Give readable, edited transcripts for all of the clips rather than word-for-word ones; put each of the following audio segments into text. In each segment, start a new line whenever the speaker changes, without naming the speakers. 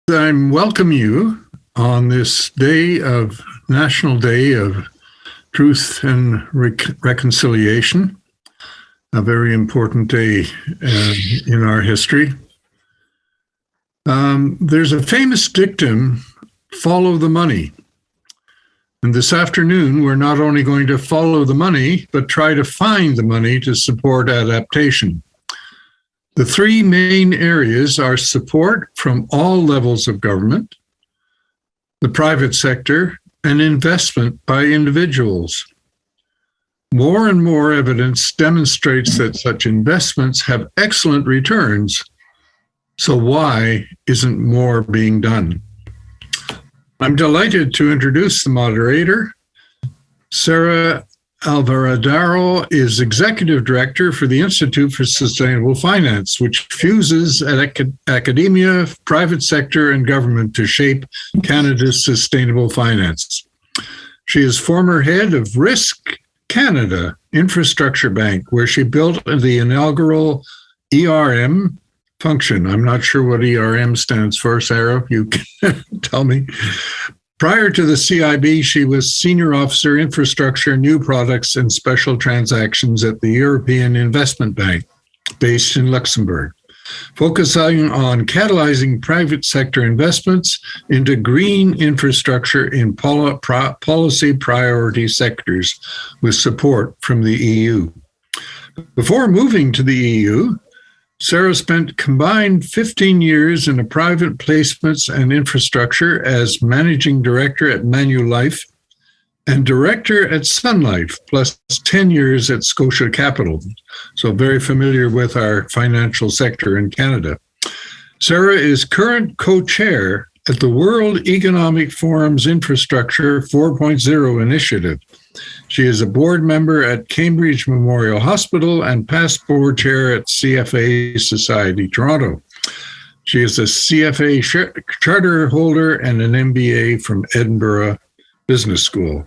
I welcome you on this National Day of Truth and Reconciliation, a very important day in our history. There's a famous dictum, follow the money. And this afternoon, we're not only going to follow the money, but try to find the money to support adaptation. The three main areas are support from all levels of government, the private sector, and investment by individuals. More and more evidence demonstrates that such investments have excellent returns. So why isn't more being done? I'm delighted to introduce the moderator. Sara Alvarado is Executive Director for the Institute for Sustainable Finance, which fuses academia, private sector, and government to shape Canada's sustainable finance. She is former head of Risk Canada Infrastructure Bank, where she built the inaugural ERM function. I'm not sure what ERM stands for, Sara. You can tell me. Prior to the CIB, she was Senior Officer, Infrastructure, New Products, and Special Transactions at the European Investment Bank, based in Luxembourg, focusing on catalyzing private sector investments into green infrastructure in policy priority sectors with support from the EU. Before moving to the EU, Sara spent combined 15 years in private placements and infrastructure as managing director at Manulife and director at Sun Life, plus 10 years at Scotia Capital. So very familiar with our financial sector in Canada. Sara is current co-chair at the World Economic Forum's Infrastructure 4.0 initiative. She is a board member at Cambridge Memorial Hospital and past board chair at CFA Society Toronto. She is a CFA charter holder and an MBA from Edinburgh Business School.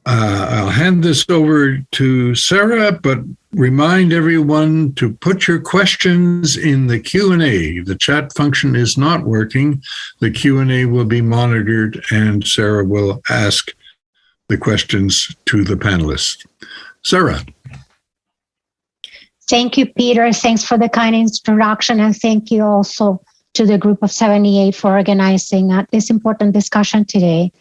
I'll hand this over to Sara, but remind everyone to put your questions in the Q&A. The chat function is not working. The Q&A will be monitored and Sara will ask the questions to the panelists. Sara.
Thank you, Peter. Thanks for the kind introduction, and thank you also to the Group of 78 for organizing this important discussion today.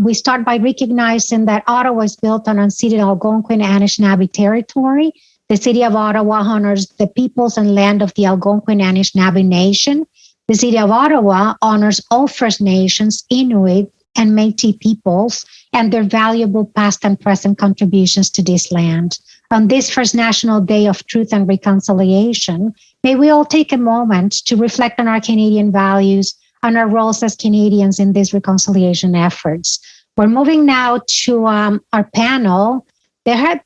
We start by recognizing that Ottawa is built on unceded Algonquin and Anishinaabe territory. The City of Ottawa honors the peoples and land of the Algonquin and Anishinaabe Nation. The City of Ottawa honors all First Nations, Inuit, and Menchie peoples and their valuable past and present contributions to this land. On this first National Day of Truth and Reconciliation, may we all take a moment to reflect on our Canadian values and our roles as Canadians in these reconciliation efforts. We're moving now to our panel. There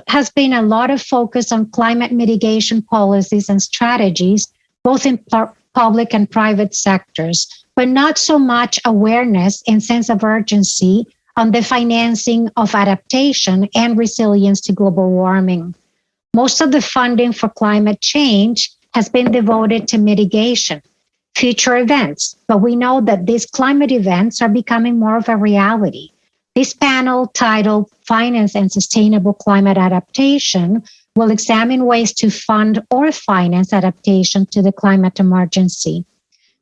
has been a lot of focus on climate mitigation policies and strategies, both in public and private sectors, but not so much awareness and sense of urgency on the financing of adaptation and resilience to global warming. Most of the funding for climate change has been devoted to mitigation, future events, but we know that these climate events are becoming more of a reality. This panel, titled Finance and Sustainable Climate Adaptation, will examine ways to fund or finance adaptation to the climate emergency.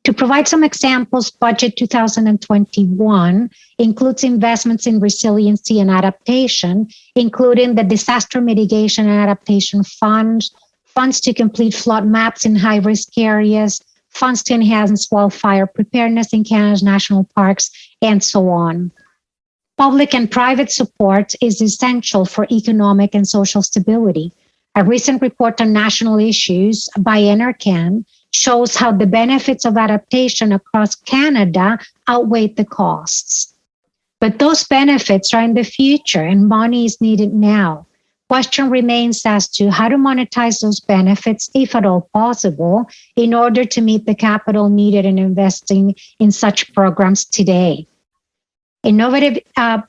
To provide some examples, Budget 2021 includes investments in resiliency and adaptation, including the Disaster Mitigation and Adaptation Fund, funds to complete flood maps in high-risk areas, funds to enhance wildfire preparedness in Canada's national parks, and so on. Public and private support is essential for economic and social stability. A recent report on national issues by NRCan shows how the benefits of adaptation across Canada outweigh the costs. But those benefits are in the future and money is needed now. Question remains as to how to monetize those benefits, if at all possible, in order to meet the capital needed in investing in such programs today. Innovative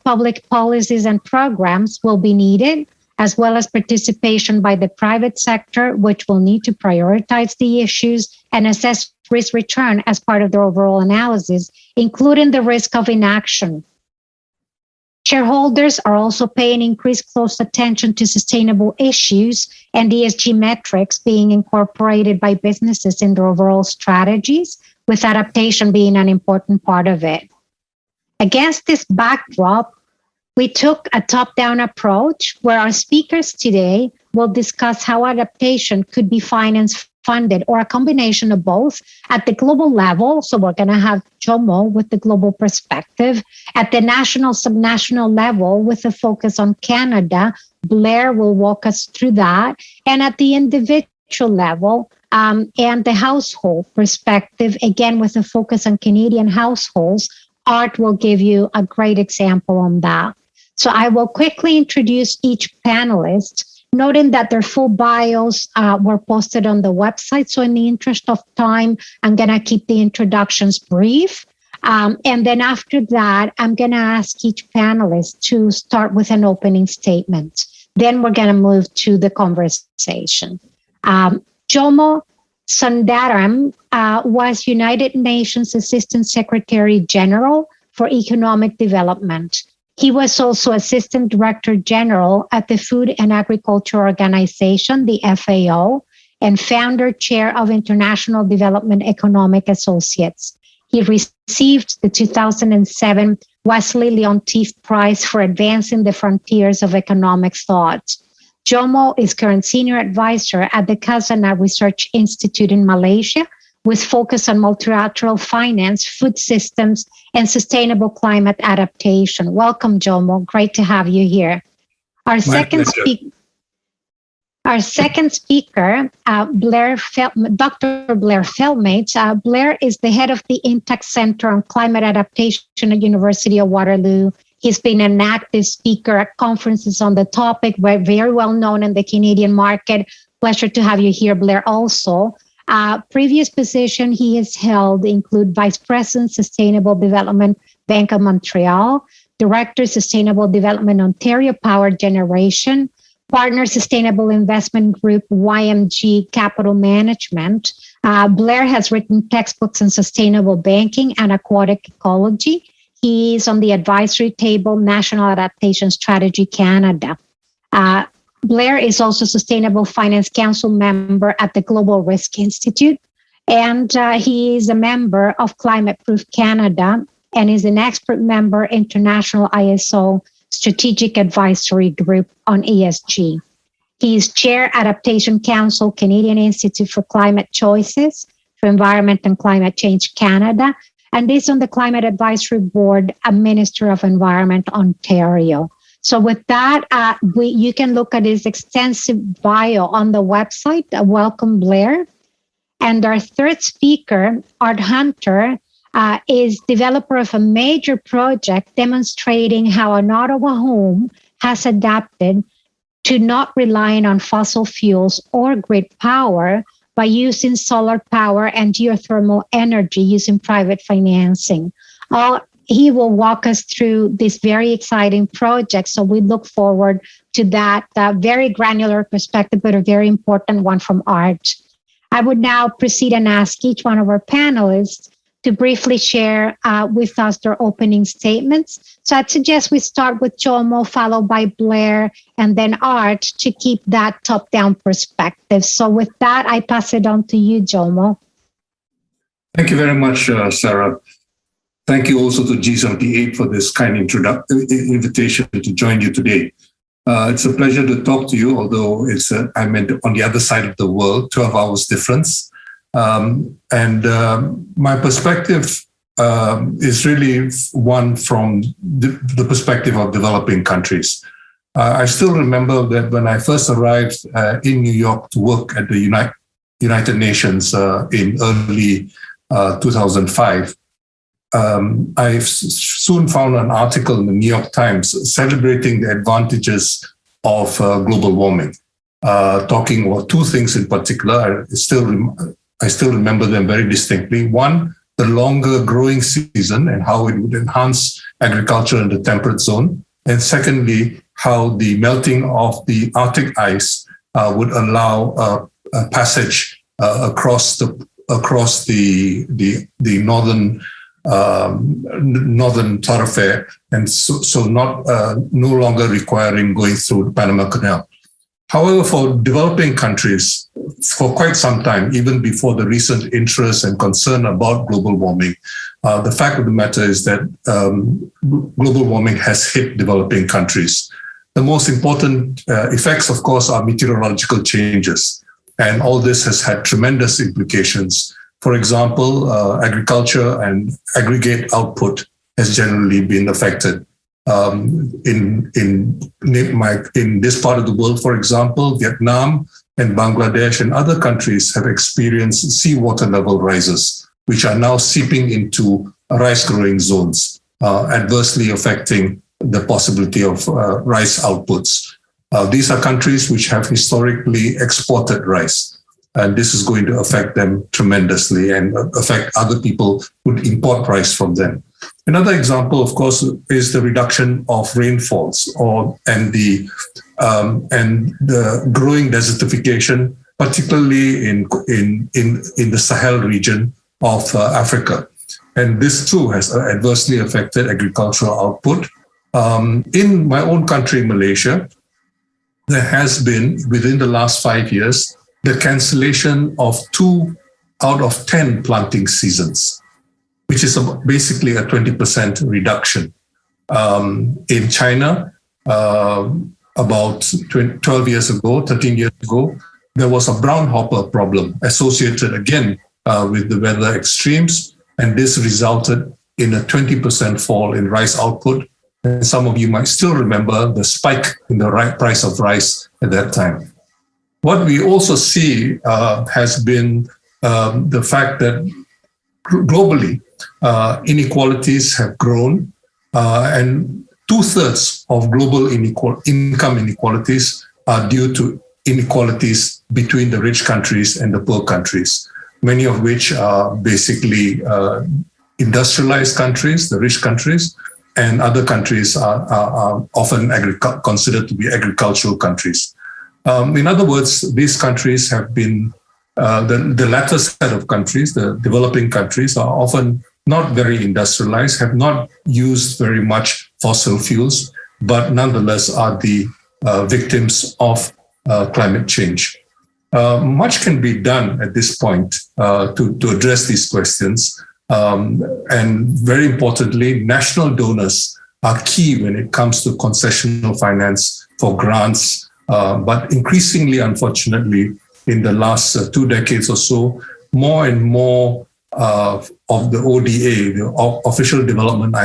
public policies and programs will be needed, as well as participation by the private sector, which will need to prioritize the issues and assess risk return as part of their overall analysis, including the risk of inaction. Shareholders are also paying increased close attention to sustainable issues and ESG metrics being incorporated by businesses in their overall strategies, with adaptation being an important part of it. Against this backdrop, we took a top-down approach where our speakers today will discuss how adaptation could be financed, funded, or a combination of both at the global level. So we're going to have Jomo with the global perspective. At the national, subnational level with a focus on Canada, Blair will walk us through that. And at the individual level and the household perspective, again, with a focus on Canadian households, Art will give you a great example on that. So I will quickly introduce each panelist, noting that their full bios were posted on the website. So in the interest of time, I'm going to keep the introductions brief. And then after that, I'm going to ask each panelist to start with an opening statement. Then we're going to move to the conversation. Jomo Sundaram was United Nations Assistant Secretary General for Economic Development. He was also Assistant Director General at the Food and Agriculture Organization, the FAO, and Founder Chair of International Development Economic Associates. He received the 2007 Wesley Leontief Prize for Advancing the Frontiers of Economic Thought. Jomo is current Senior Advisor at the Khazanah Research Institute in Malaysia, with focus on multilateral finance, food systems, and sustainable climate adaptation. Welcome, Jomo. Great to have you here. Our second speaker, Blair Dr. Blair Feltmate. Blair is the head of the Intact Center on Climate Adaptation at University of Waterloo. He's been an active speaker at conferences on the topic, very well known in the Canadian market. Pleasure to have you here, Blair, also. Previous position he has held include Vice President, Sustainable Development, Bank of Montreal, Director, Sustainable Development, Ontario Power Generation, Partner, Sustainable Investment Group, YMG Capital Management. Blair has written textbooks on sustainable banking and aquatic ecology. He is on the advisory table, National Adaptation Strategy Canada. Blair is also Sustainable Finance Council member at the Global Risk Institute, and he is a member of Climate Proof Canada and is an expert member International ISO Strategic Advisory Group on ESG. He is Chair Adaptation Council, Canadian Institute for Climate Choices for Environment and Climate Change Canada, and is on the Climate Advisory Board, a Minister of Environment, Ontario. So with that, you can look at his extensive bio on the website. Welcome, Blair. And our third speaker, Art Hunter, is developer of a major project demonstrating how an Ottawa home has adapted to not relying on fossil fuels or grid power by using solar power and geothermal energy using private financing. He will walk us through this very exciting project. So we look forward to that very granular perspective, but a very important one from Art. I would now proceed and ask each one of our panelists to briefly share with us their opening statements. So I'd suggest we start with Jomo, followed by Blair, and then Art to keep that top-down perspective. So with that, I pass it on to you, Jomo.
Thank you very much, Sara. Thank you also to G78 for this kind invitation to join you today. It's a pleasure to talk to you, although I'm on the other side of the world, 12 hours difference. My perspective is really one from the perspective of developing countries. I still remember that when I first arrived in New York to work at the United Nations in early 2005, I soon found an article in the New York Times celebrating the advantages of global warming, talking about two things in particular. I still remember them very distinctly. One, the longer growing season and how it would enhance agriculture in the temperate zone. And secondly, how the melting of the Arctic ice would allow a passage across the across the northern thoroughfare, and so not no longer requiring going through the Panama Canal. However, for developing countries, for quite some time, even before the recent interest and concern about global warming, the fact of the matter is that global warming has hit developing countries. The most important effects, of course, are meteorological changes. And all this has had tremendous implications. For example, agriculture and aggregate output has generally been affected. In this part of the world, for example, Vietnam and Bangladesh and other countries have experienced seawater level rises, which are now seeping into rice growing zones, adversely affecting the possibility of rice outputs. These are countries which have historically exported rice, and this is going to affect them tremendously and affect other people who import rice from them. Another example, of course, is the reduction of rainfalls and the growing desertification, particularly in the Sahel region of Africa. And this too has adversely affected agricultural output. In my own country, Malaysia, there has been, within the last 5 years, the cancellation of 2 out of 10 planting seasons, which is basically a 20% reduction. In China, about 12 years ago, 13 years ago, there was a brown hopper problem associated again with the weather extremes, and this resulted in a 20% fall in rice output. And some of you might still remember the spike in the price of rice at that time. What we also see has been the fact that globally, inequalities have grown, and 2/3 of global income inequalities are due to inequalities between the rich countries and the poor countries, many of which are basically industrialized countries, the rich countries, and other countries are often considered to be agricultural countries. In other words, these countries have been, the latter set of countries, the developing countries, are often not very industrialized, have not used very much fossil fuels, but nonetheless are the victims of climate change. Much can be done at this point to address these questions. And very importantly, national donors are key when it comes to concessional finance for grants. But increasingly, unfortunately, in the last 2 decades or so, more and more of the ODA, the official development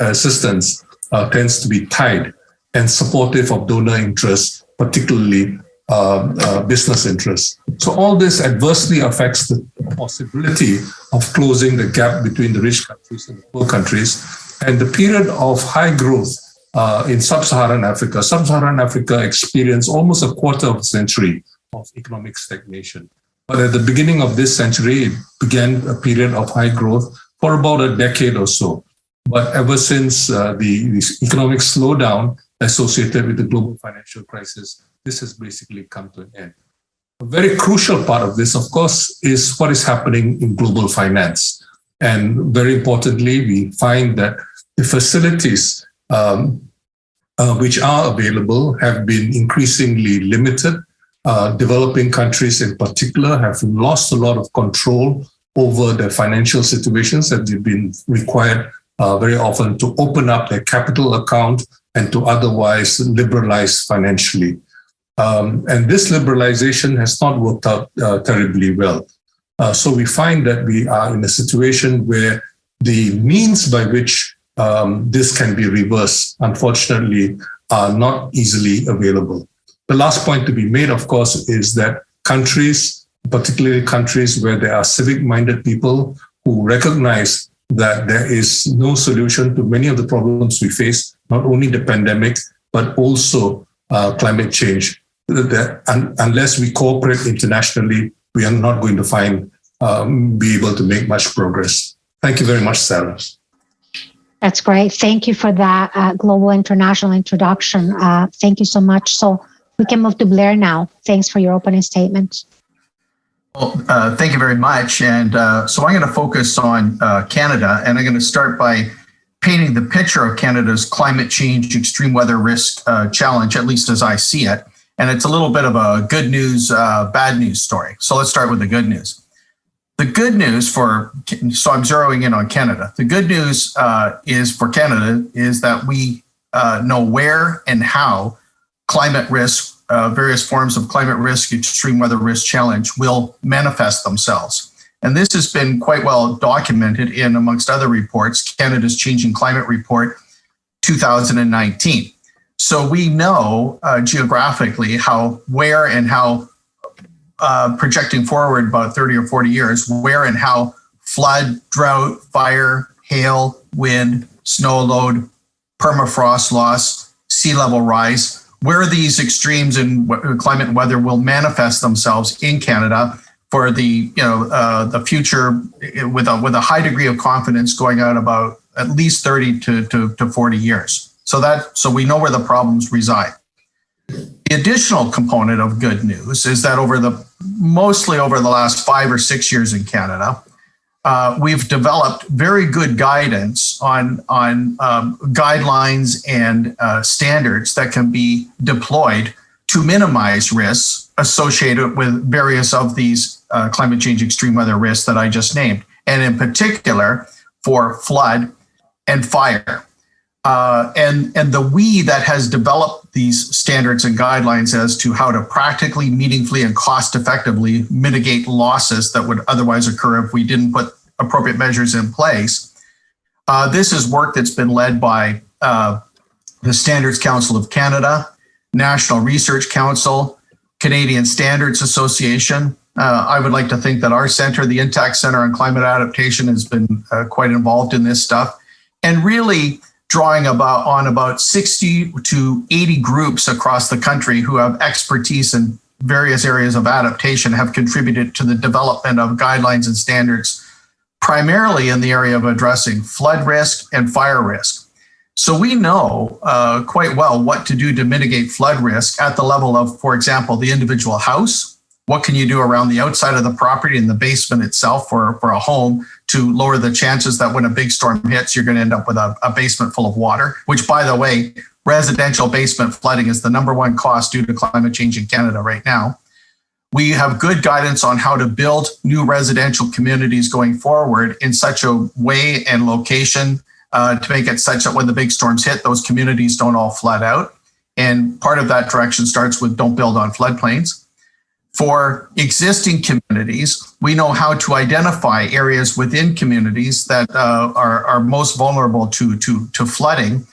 assistance, tends to be tied and supportive of donor interests, particularly business interests. So all this adversely affects the possibility of closing the gap between the rich countries and the poor countries. And the period of high growth in sub-Saharan Africa. Sub-Saharan Africa experienced almost a quarter of a century of economic stagnation. But at the beginning of this century, it began a period of high growth for about a decade or so. But ever since the economic slowdown associated with the global financial crisis, this has basically come to an end. A very crucial part of this, of course, is what is happening in global finance. And very importantly, we find that the facilities which are available have been increasingly limited. Developing countries in particular have lost a lot of control over their financial situations, and they've been required very often to open up their capital account and to otherwise liberalize financially. And this liberalization has not worked out terribly well. So we find that we are in a situation where the means by which this can be reversed, unfortunately, are not easily available. The last point to be made, of course, is that countries, particularly countries where there are civic-minded people who recognize that there is no solution to many of the problems we face, not only the pandemic, but also climate change. Unless we cooperate internationally, we are not going to be able to make much progress. Thank you very much, Sara.
That's great. Thank you for that global international introduction. Thank you so much. So we can move to Blair now. Thanks for your opening statement.
Well, thank you very much. And so I'm going to focus on Canada, and I'm going to start by painting the picture of Canada's climate change extreme weather risk challenge, at least as I see it. And it's a little bit of a good news, bad news story. So let's start with the good news. The good news so I'm zeroing in on Canada. The good news is for Canada is that we know where and how climate risk, various forms of climate risk, extreme weather risk challenge will manifest themselves. And this has been quite well documented in, amongst other reports, Canada's Changing Climate Report 2019. So we know geographically where and how, projecting forward about 30 or 40 years, where and how flood, drought, fire, hail, wind, snow load, permafrost loss, sea level rise, where these extremes in climate weather will manifest themselves in Canada for the future with a high degree of confidence going out about at least 30 to 40 years. So we know where the problems reside. The additional component of good news is that mostly over the last 5 or 6 years in Canada, we've developed very good guidance on guidelines and standards that can be deployed to minimize risks associated with various of these climate change extreme weather risks that I just named, and in particular for flood and fire. And the we that has developed these standards and guidelines as to how to practically, meaningfully, and cost effectively mitigate losses that would otherwise occur if we didn't put appropriate measures in place. This is work that's been led by the Standards Council of Canada, National Research Council, Canadian Standards Association. I would like to think that our center, the Intact Center on Climate Adaptation, has been quite involved in this stuff, and really drawing on about 60 to 80 groups across the country who have expertise in various areas of adaptation have contributed to the development of guidelines and standards, primarily in the area of addressing flood risk and fire risk. So we know quite well what to do to mitigate flood risk at the level of, for example, the individual house. What can you do around the outside of the property and the basement itself for a home to lower the chances that when a big storm hits, you're going to end up with a basement full of water, which, by the way, residential basement flooding is the #1 cost due to climate change in Canada right now. We have good guidance on how to build new residential communities going forward in such a way and location to make it such that when the big storms hit, those communities don't all flood out. And part of that direction starts with don't build on floodplains. For existing communities, we know how to identify areas within communities that are most vulnerable to flooding.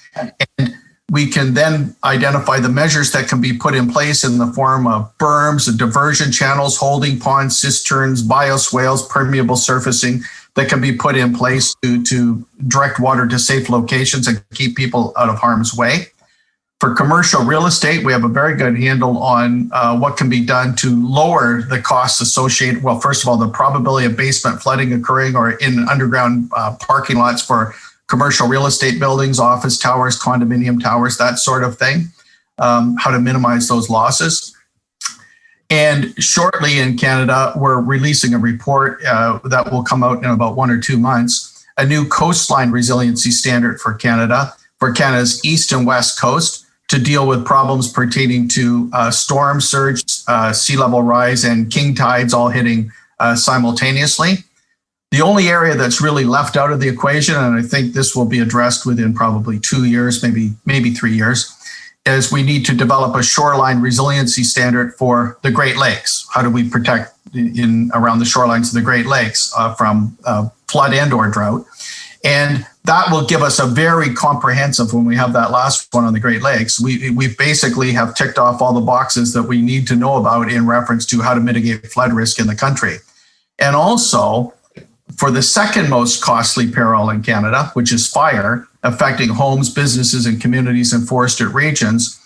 And we can then identify the measures that can be put in place in the form of berms and diversion channels, holding ponds, cisterns, bioswales, permeable surfacing that can be put in place to direct water to safe locations and keep people out of harm's way. For commercial real estate, we have a very good handle on what can be done to lower the costs associated. Well, first of all, the probability of basement flooding occurring or in underground parking lots for commercial real estate buildings, office towers, condominium towers, that sort of thing, how to minimize those losses. And shortly in Canada, we're releasing a report that will come out in about 1 or 2 months, a new coastline resiliency standard for Canada's east and west coast, to deal with problems pertaining to storm surge, sea level rise, and king tides all hitting simultaneously. The only area that's really left out of the equation, and I think this will be addressed within probably 2 years, maybe 3 years, is we need to develop a shoreline resiliency standard for the Great Lakes. How do we protect around the shorelines of the Great Lakes from flood and or drought? And that will give us a very comprehensive, when we have that last one on the Great Lakes, we basically have ticked off all the boxes that we need to know about in reference to how to mitigate flood risk in the country. And also, for the second most costly peril in Canada, which is fire, affecting homes, businesses, and communities in forested regions,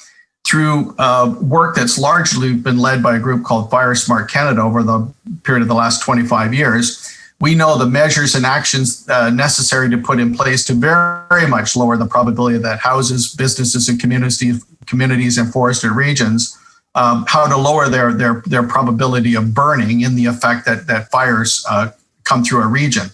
through work that's largely been led by a group called Fire Smart Canada over the period of the last 25 years, we know the measures and actions necessary to put in place to very much lower the probability that houses, businesses, and communities in forested regions how to lower their probability of burning in the effect that fires come through a region.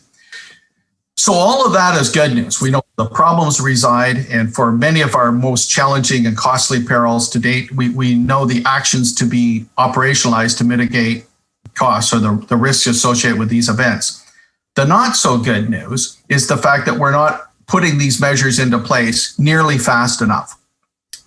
So all of that is good news. We know the problems reside, and for many of our most challenging and costly perils to date, we know the actions to be operationalized to mitigate costs or the risks associated with these events. The not so good news is the fact that we're not putting these measures into place nearly fast enough.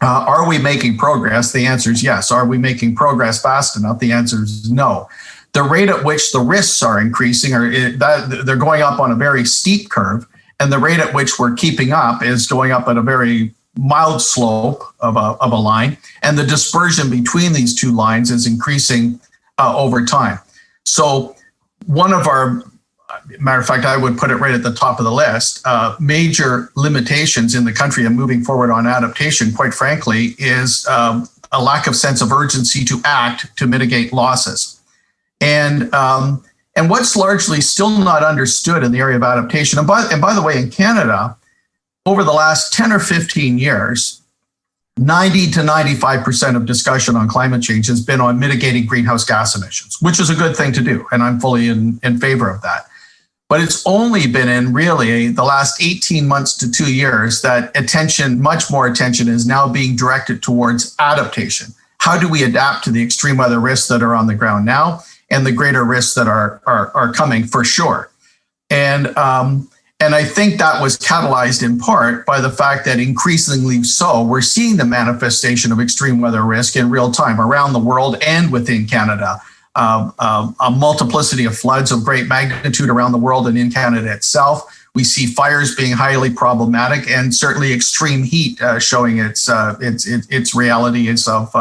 Are we making progress? The answer is yes. Are we making progress fast enough? The answer is no. The rate at which the risks are increasing, they're going up on a very steep curve, and the rate at which we're keeping up is going up at a very mild slope of a line, and the dispersion between these two lines is increasing over time. So one of our, matter of fact, I would put it right at the top of the list, major limitations in the country and moving forward on adaptation, quite frankly, is a lack of sense of urgency to act to mitigate losses. And what's largely still not understood in the area of adaptation, and by the way, in Canada, over the last 10 or 15 years, 90 to 95% of discussion on climate change has been on mitigating greenhouse gas emissions, which is a good thing to do, and I'm fully in favor of that. But it's only been in really the last 18 months to 2 years that much more attention is now being directed towards adaptation. How do we adapt to the extreme weather risks that are on the ground now and the greater risks that are coming for sure? And I think that was catalyzed in part by the fact that increasingly so, we're seeing the manifestation of extreme weather risk in real time around the world and within Canada. A multiplicity of floods of great magnitude around the world and in Canada itself. We see fires being highly problematic, and certainly extreme heat showing its realities of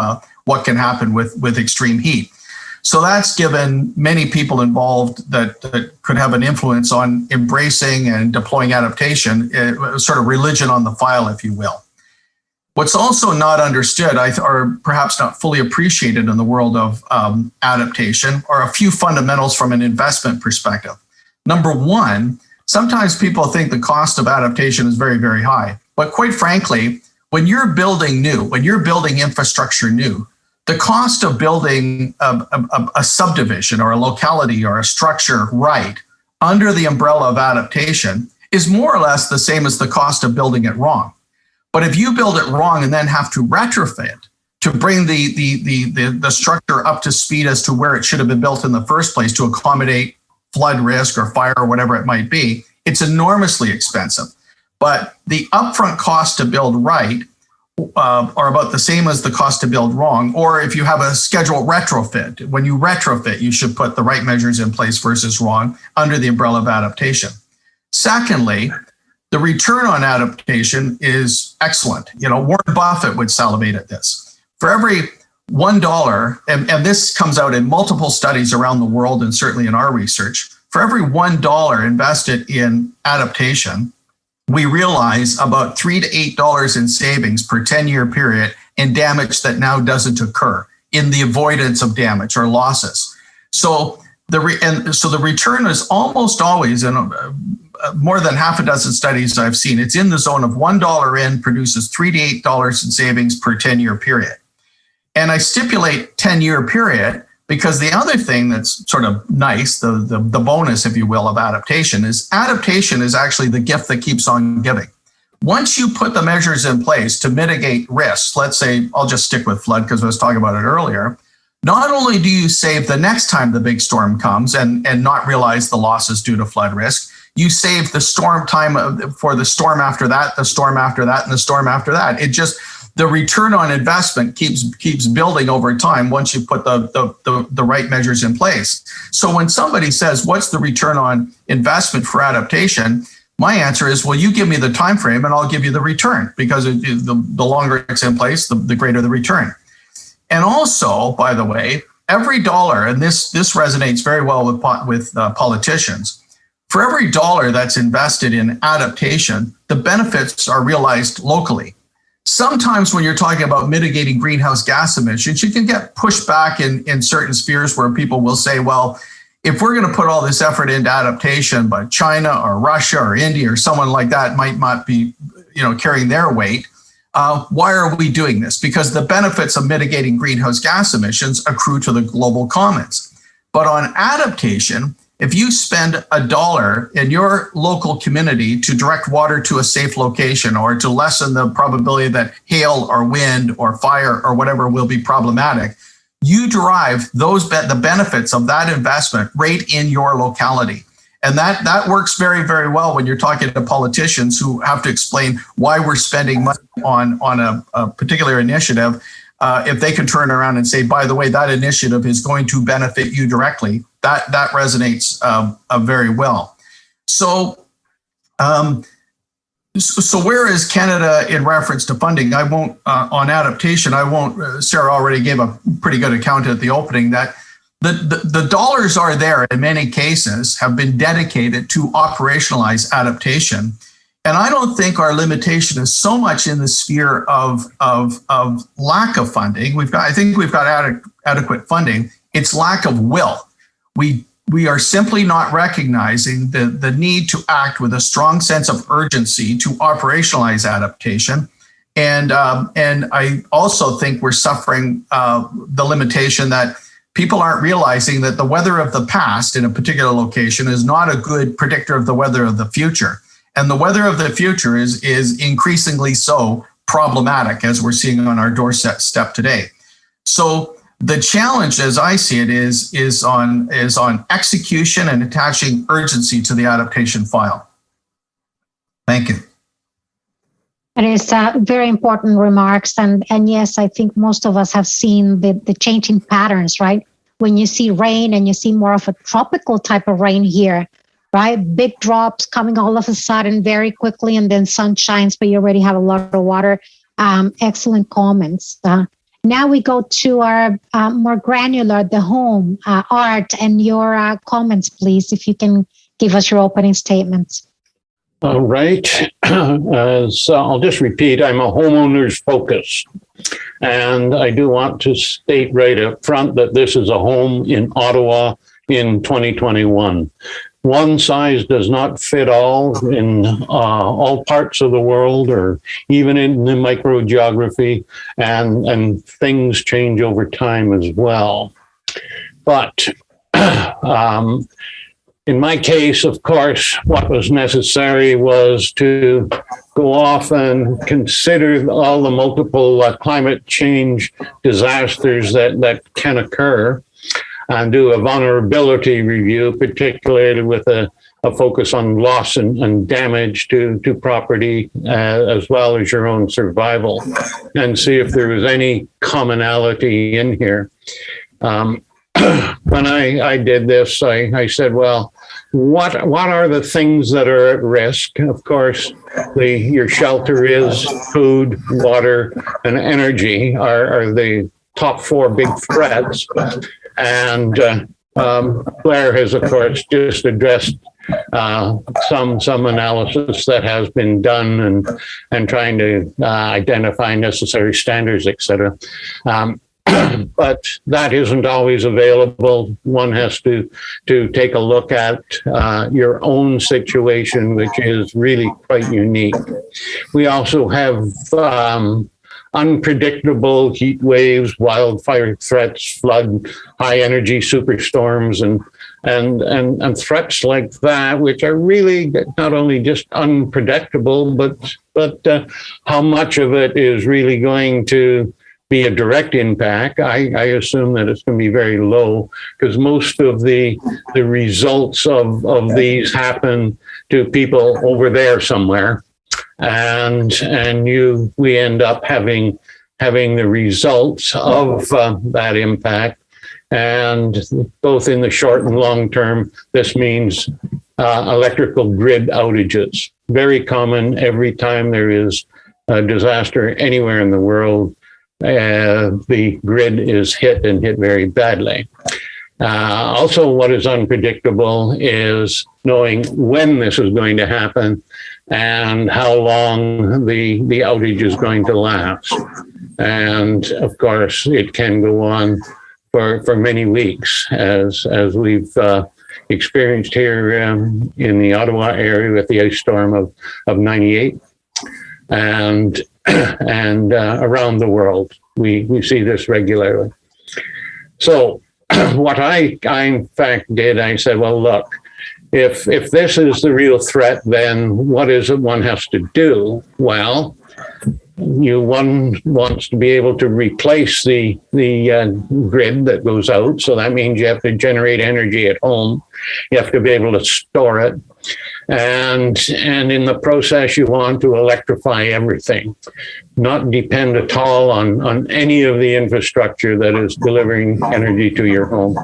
what can happen with extreme heat. So that's given many people involved that could have an influence on embracing and deploying adaptation, sort of religion on the file, if you will. What's also not understood, or perhaps not fully appreciated in the world of adaptation, are a few fundamentals from an investment perspective. Number one, sometimes people think the cost of adaptation is very, very high. But quite frankly, when you're building new, when you're building infrastructure new, the cost of building a subdivision or a locality or a structure right under the umbrella of adaptation is more or less the same as the cost of building it wrong. But if you build it wrong and then have to retrofit to bring the structure up to speed as to where it should have been built in the first place to accommodate flood risk or fire or whatever it might be, it's enormously expensive. But the upfront cost to build right are about the same as the cost to build wrong. Or if you have a scheduled retrofit, when you retrofit, you should put the right measures in place versus wrong under the umbrella of adaptation. Secondly, the return on adaptation is excellent. Warren Buffett would salivate at this. For every $1, and this comes out in multiple studies around the world and certainly in our research, for every $1 invested in adaptation, we realize about $3 to $8 in savings per 10-year period in damage that now doesn't occur, in the avoidance of damage or losses. So the return is almost always, in more than half a dozen studies I've seen, it's in the zone of $1 in produces $3 to $8 in savings per 10-year period. And I stipulate 10-year period because the other thing that's sort of nice, the bonus, if you will, of adaptation is actually the gift that keeps on giving. Once you put the measures in place to mitigate risks, let's say, I'll just stick with flood because I was talking about it earlier, not only do you save the next time the big storm comes and not realize the losses due to flood risk, you save the storm time for the storm after that, the storm after that, and the storm after that. The return on investment keeps building over time once you put the right measures in place. So when somebody says, what's the return on investment for adaptation? My answer is, well, you give me the time frame and I'll give you the return, because the longer it's in place, the greater the return. And also, by the way, every dollar, and this resonates very well with politicians, for every dollar that's invested in adaptation, the benefits are realized locally. Sometimes when you're talking about mitigating greenhouse gas emissions, you can get pushed back in certain spheres where people will say, well, if we're going to put all this effort into adaptation, but China or Russia or India or someone like that might not be carrying their weight, why are we doing this? Because the benefits of mitigating greenhouse gas emissions accrue to the global commons. But on adaptation, if you spend $1 in your local community to direct water to a safe location or to lessen the probability that hail or wind or fire or whatever will be problematic, you derive the benefits of that investment right in your locality. And that works very, very well when you're talking to politicians who have to explain why we're spending money on a particular initiative. If they can turn around and say, by the way, that initiative is going to benefit you directly, that resonates very well. So where is Canada in reference to funding? I won't, on adaptation, Sarah already gave a pretty good account at the opening that the dollars are there in many cases, have been dedicated to operationalize adaptation. And I don't think our limitation is so much in the sphere of lack of funding. I think we've got adequate funding. It's lack of will. We are simply not recognizing the need to act with a strong sense of urgency to operationalize adaptation. And I also think we're suffering the limitation that people aren't realizing that the weather of the past in a particular location is not a good predictor of the weather of the future. And the weather of the future is increasingly so problematic, as we're seeing on our doorstep today. So the challenge, as I see it, is on execution and attaching urgency to the adaptation file. Thank you.
It is very important remarks. And yes, I think most of us have seen the changing patterns, right? When you see rain and you see more of a tropical type of rain here, right? Big drops coming all of a sudden very quickly, and then sun shines, but you already have a lot of water. Excellent comments. Now we go to our more granular, the home, Art, and your comments, please, if you can give us your opening statements.
All right. So I'll just repeat, I'm a homeowner's focus. And I do want to state right up front that this is a home in Ottawa in 2021. One size does not fit all in all parts of the world, or even in the microgeography, and things change over time as well. But in my case, of course, what was necessary was to go off and consider all the multiple climate change disasters that can occur, and do a vulnerability review, particularly with a focus on loss and damage to property, as well as your own survival, and see if there was any commonality in here. When I did this, I said, well, what are the things that are at risk? Of course, your shelter is, food, water, and energy are the top four big threats. And Blair has, of course, just addressed some analysis that has been done and trying to identify necessary standards, et cetera. But that isn't always available. One has to take a look at your own situation, which is really quite unique. We also have unpredictable heat waves, wildfire threats, flood, high energy superstorms, and threats like that, which are really not only just unpredictable, but how much of it is really going to be a direct impact. I assume that it's going to be very low, because most of the results of these happen to people over there somewhere. And we end up having the results of that impact, and both in the short and long term, this means electrical grid outages. Very common every time there is a disaster anywhere in the world. The grid is hit very badly. Also, what is unpredictable is knowing when this is going to happen and how long the outage is going to last. And of course, it can go on for many weeks, as we've experienced here in the Ottawa area with the ice storm of 98. And and around the world. We see this regularly. So what I in fact did, I said, well, look, if this is the real threat, then what is it one has to do? Well, one wants to be able to replace the grid that goes out. So that means you have to generate energy at home. You have to be able to store it. And in the process, you want to electrify everything, not depend at all on any of the infrastructure that is delivering energy to your home.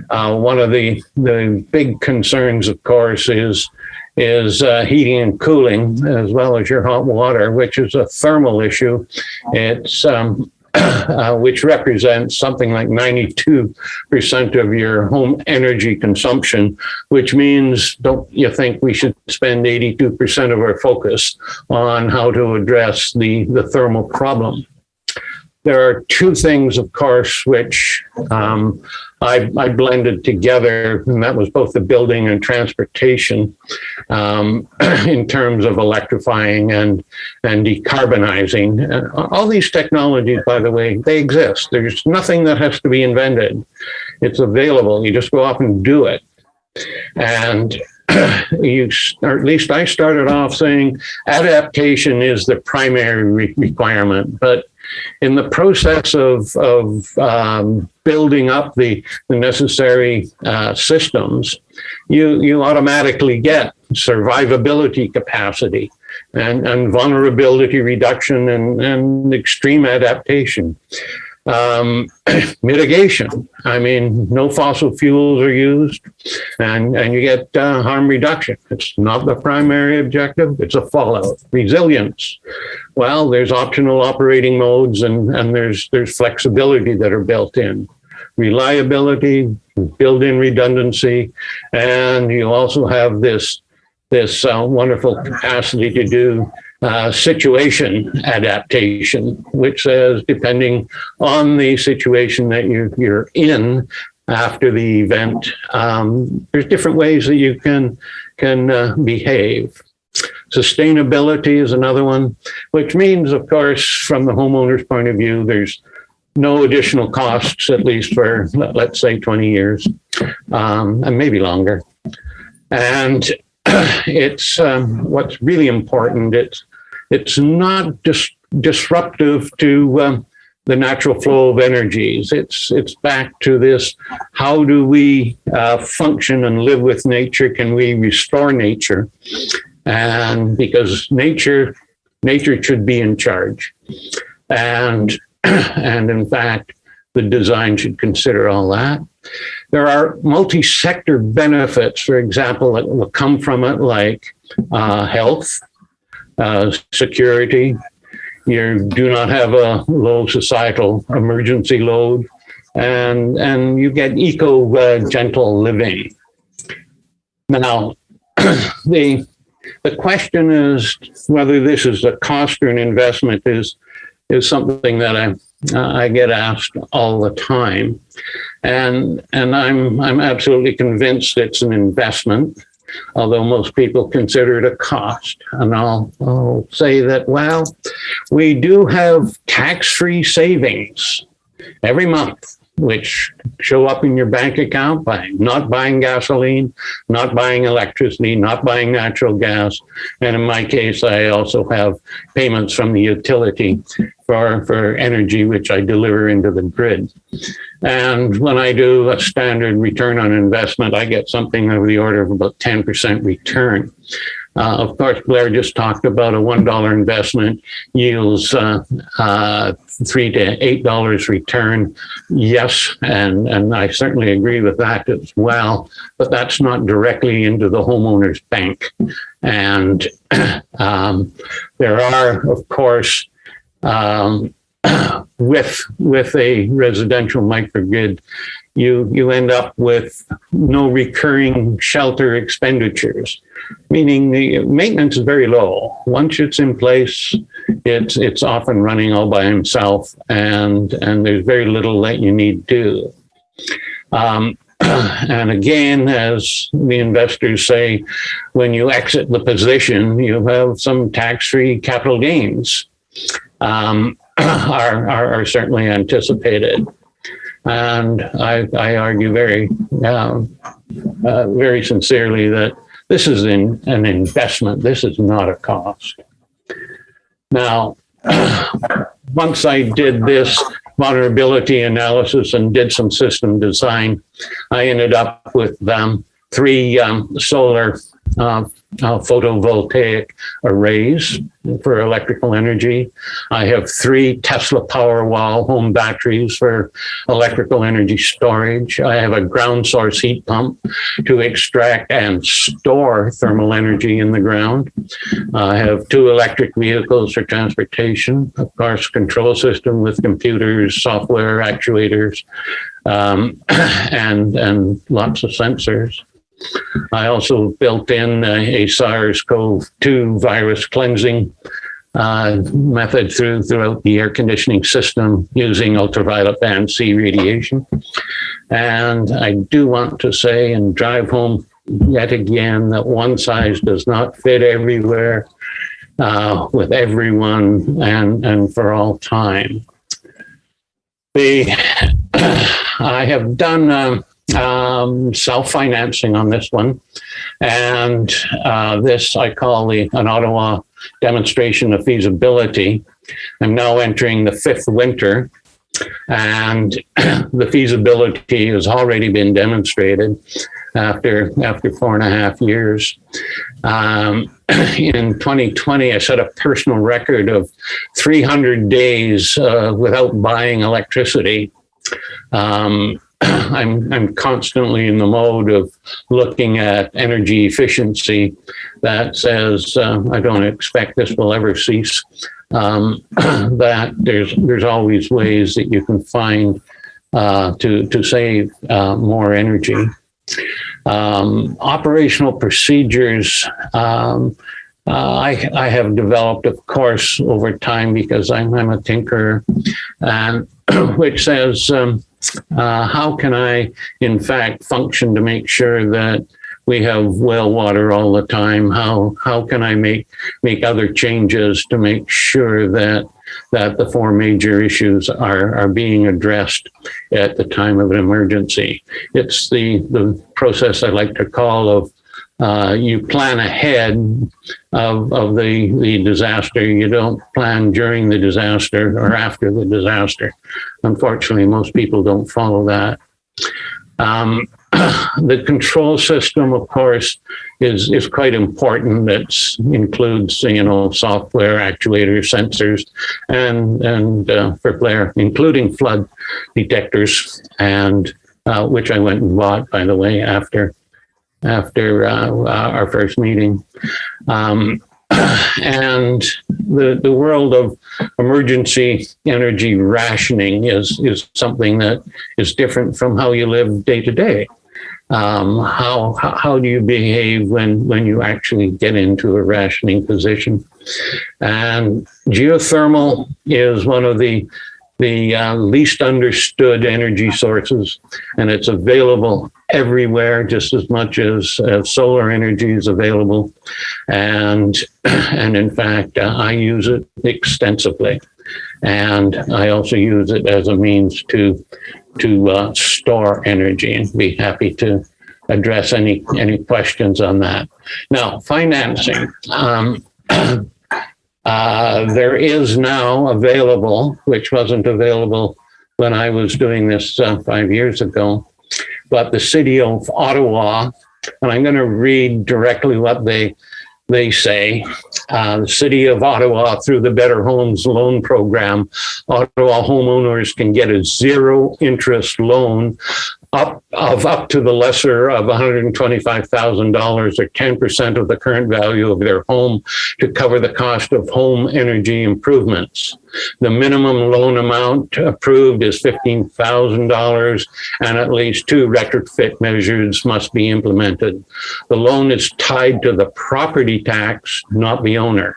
One of the big concerns, of course, is heating and cooling, as well as your hot water, which is a thermal issue. It's which represents something like 92% of your home energy consumption, which means, don't you think we should spend 82% of our focus on how to address the thermal problem? There are two things, of course, which I blended together, and that was both the building and transportation in terms of electrifying and decarbonizing. All these technologies, by the way, they exist. There's nothing that has to be invented. It's available. You just go off and do it. And or at least I started off saying adaptation is the primary requirement, but in the process of building up the necessary systems, you automatically get survivability capacity and vulnerability reduction and extreme adaptation. Mitigation. I mean, no fossil fuels are used, and you get harm reduction. It's not the primary objective. It's a fallout. Resilience. Well, there's optional operating modes, and there's flexibility that are built in. Reliability, built-in redundancy, and you also have this wonderful capacity to do situation adaptation, which says, depending on the situation that you're in after the event, there's different ways that you can behave. Sustainability is another one, which means, of course, from the homeowner's point of view, there's no additional costs, at least for, let's say, 20 years, and maybe longer. And it's what's really important. It's not just disruptive to the natural flow of energies. It's back to this: how do we function and live with nature? Can we restore nature? And because nature should be in charge, and in fact, the design should consider all that. There are multi-sector benefits, for example, that will come from it, like health, security. You do not have a low societal emergency load, and you get gentle living. Now, the question is whether this is a cost or an investment is something that I get asked all the time, and I'm absolutely convinced it's an investment, although most people consider it a cost. And I'll say that, well, we do have tax-free savings every month, which show up in your bank account by not buying gasoline, not buying electricity, not buying natural gas. And in my case, I also have payments from the utility for energy, which I deliver into the grid. And when I do a standard return on investment, I get something of the order of about 10% return. Of course, Blair just talked about a $1 investment yields $3 to $8 return. Yes, and I certainly agree with that as well, but that's not directly into the homeowner's bank. And there are, of course, with a residential microgrid, you end up with no recurring shelter expenditures, meaning the maintenance is very low. Once it's in place, it's off and running all by himself, and there's very little that you need to do. And again, as the investors say, when you exit the position, you have some tax-free capital gains. are certainly anticipated. And I argue very sincerely that this is an investment. This is not a cost. Now, once I did this vulnerability analysis and did some system design, I ended up with 3 solar photovoltaic arrays for electrical energy. I have 3 Tesla Powerwall home batteries for electrical energy storage. I have a ground source heat pump to extract and store thermal energy in the ground. I have 2 electric vehicles for transportation, of course, control system with computers, software, actuators, and lots of sensors. I also built in a SARS-CoV-2 virus cleansing method throughout the air conditioning system using ultraviolet band C radiation. And I do want to say and drive home yet again that one size does not fit everywhere with everyone and for all time. I have done self-financing on this one. And this I call an Ottawa demonstration of feasibility. I'm now entering the 5th winter, and the feasibility has already been demonstrated after 4.5 years. In 2020, I set a personal record of 300 days without buying electricity. I'm constantly in the mode of looking at energy efficiency that says I don't expect this will ever cease. That there's always ways that you can find to save more energy. Operational procedures. I have developed, of course, over time because I'm a tinkerer, and which says. How can I, in fact, function to make sure that we have well water all the time? How can I make other changes to make sure that the 4 major issues are being addressed at the time of an emergency? It's the process I like to call of you plan ahead of the disaster. You don't plan during the disaster or after the disaster. Unfortunately, most people don't follow that. The control system, of course, is quite important. It includes, software, actuators, sensors, and for Blair, including flood detectors, and which I went and bought, by the way, after our first meeting. And the world of emergency energy rationing is something that is different from how you live day to day. How do you behave when you actually get into a rationing position? And geothermal is one of the least understood energy sources, and it's available everywhere just as much as solar energy is available. And in fact, I use it extensively. And I also use it as a means to store energy, and be happy to address any questions on that. Now, financing. There is now available, which wasn't available when I was doing this 5 years ago, but the city of Ottawa, and I'm going to read directly what they say. The city of Ottawa, through the Better Homes loan program, Ottawa homeowners can get a 0 interest loan up to the lesser of $125,000 or 10% of the current value of their home to cover the cost of home energy improvements. The minimum loan amount approved is $15,000, and at least 2 retrofit measures must be implemented. The loan is tied to the property tax, not the owner.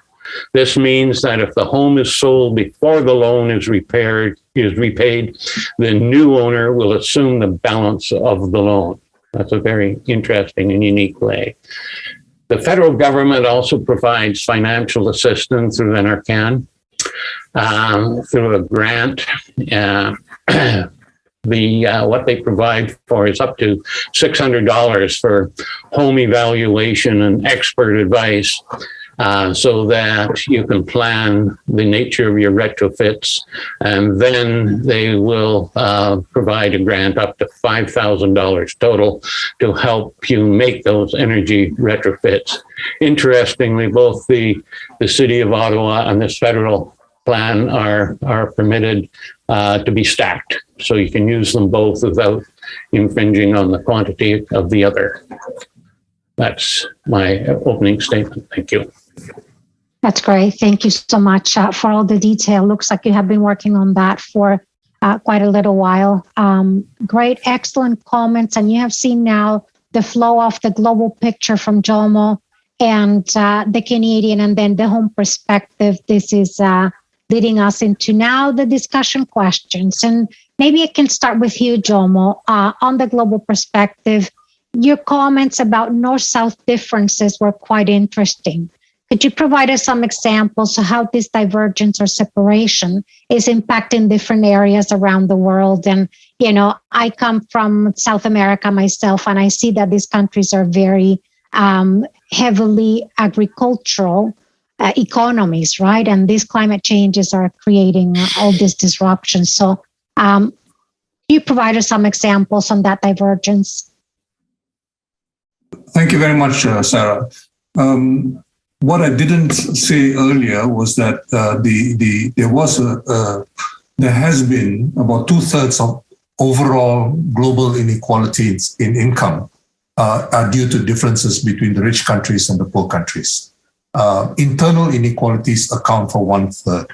This means that if the home is sold before the loan is repaid, the new owner will assume the balance of the loan. That's a very interesting and unique way. The federal government also provides financial assistance through NRCan. through a grant. What they provide for is up to $600 for home evaluation and expert advice, so that you can plan the nature of your retrofits, and then they will provide a grant up to $5,000 total to help you make those energy retrofits. Interestingly, both the City of Ottawa and this federal plan are permitted to be stacked, so you can use them both without infringing on the quantity of the other. That's my opening statement. Thank you.
That's great. Thank you so much for all the detail. Looks like you have been working on that for quite a little while. Great, excellent comments. And you have seen now the flow of the global picture from Jomo and the Canadian and then the home perspective. This is leading us into now the discussion questions. And maybe I can start with you, Jomo, on the global perspective. Your comments about north-south differences were quite interesting. Could you provide us some examples of how this divergence or separation is impacting different areas around the world? And, you know, I come from South America myself, and I see that these countries are very heavily agricultural economies, right? And these climate changes are creating all these disruptions. So can you provide us some examples on that divergence?
Thank you very much, Sara. What I didn't say earlier was that there has been about 2/3 of overall global inequalities in income are due to differences between the rich countries and the poor countries. Internal inequalities account for 1/3.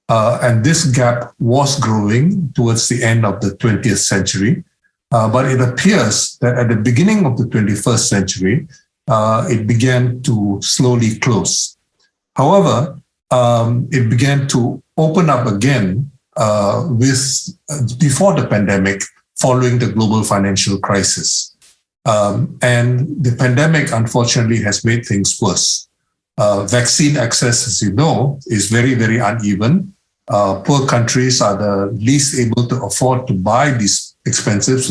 And this gap was growing towards the end of the 20th century. But it appears that at the beginning of the 21st century, it began to slowly close. However, it began to open up again before the pandemic, following the global financial crisis. And the pandemic, unfortunately, has made things worse. Vaccine access, as you know, is very, very uneven. Poor countries are the least able to afford to buy these expensive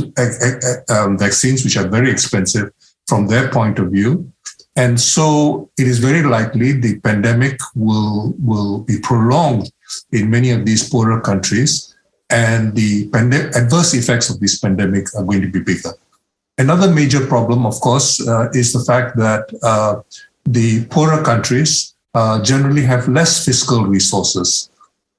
vaccines, which are very expensive from their point of view. And so it is very likely the pandemic will be prolonged in many of these poorer countries, and the adverse effects of this pandemic are going to be bigger. Another major problem, of course, is the fact that the poorer countries generally have less fiscal resources.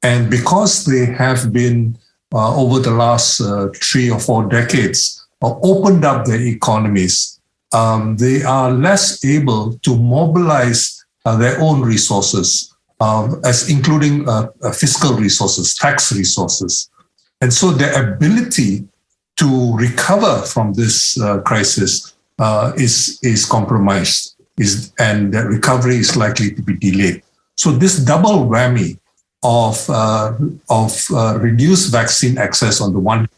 And because they have been, over the last 3 or 4 decades, opened up their economies, they are less able to mobilize their own resources, as including fiscal resources, tax resources. And so their ability to recover from this crisis is compromised, and the recovery is likely to be delayed. So this double whammy of reduced vaccine access on the one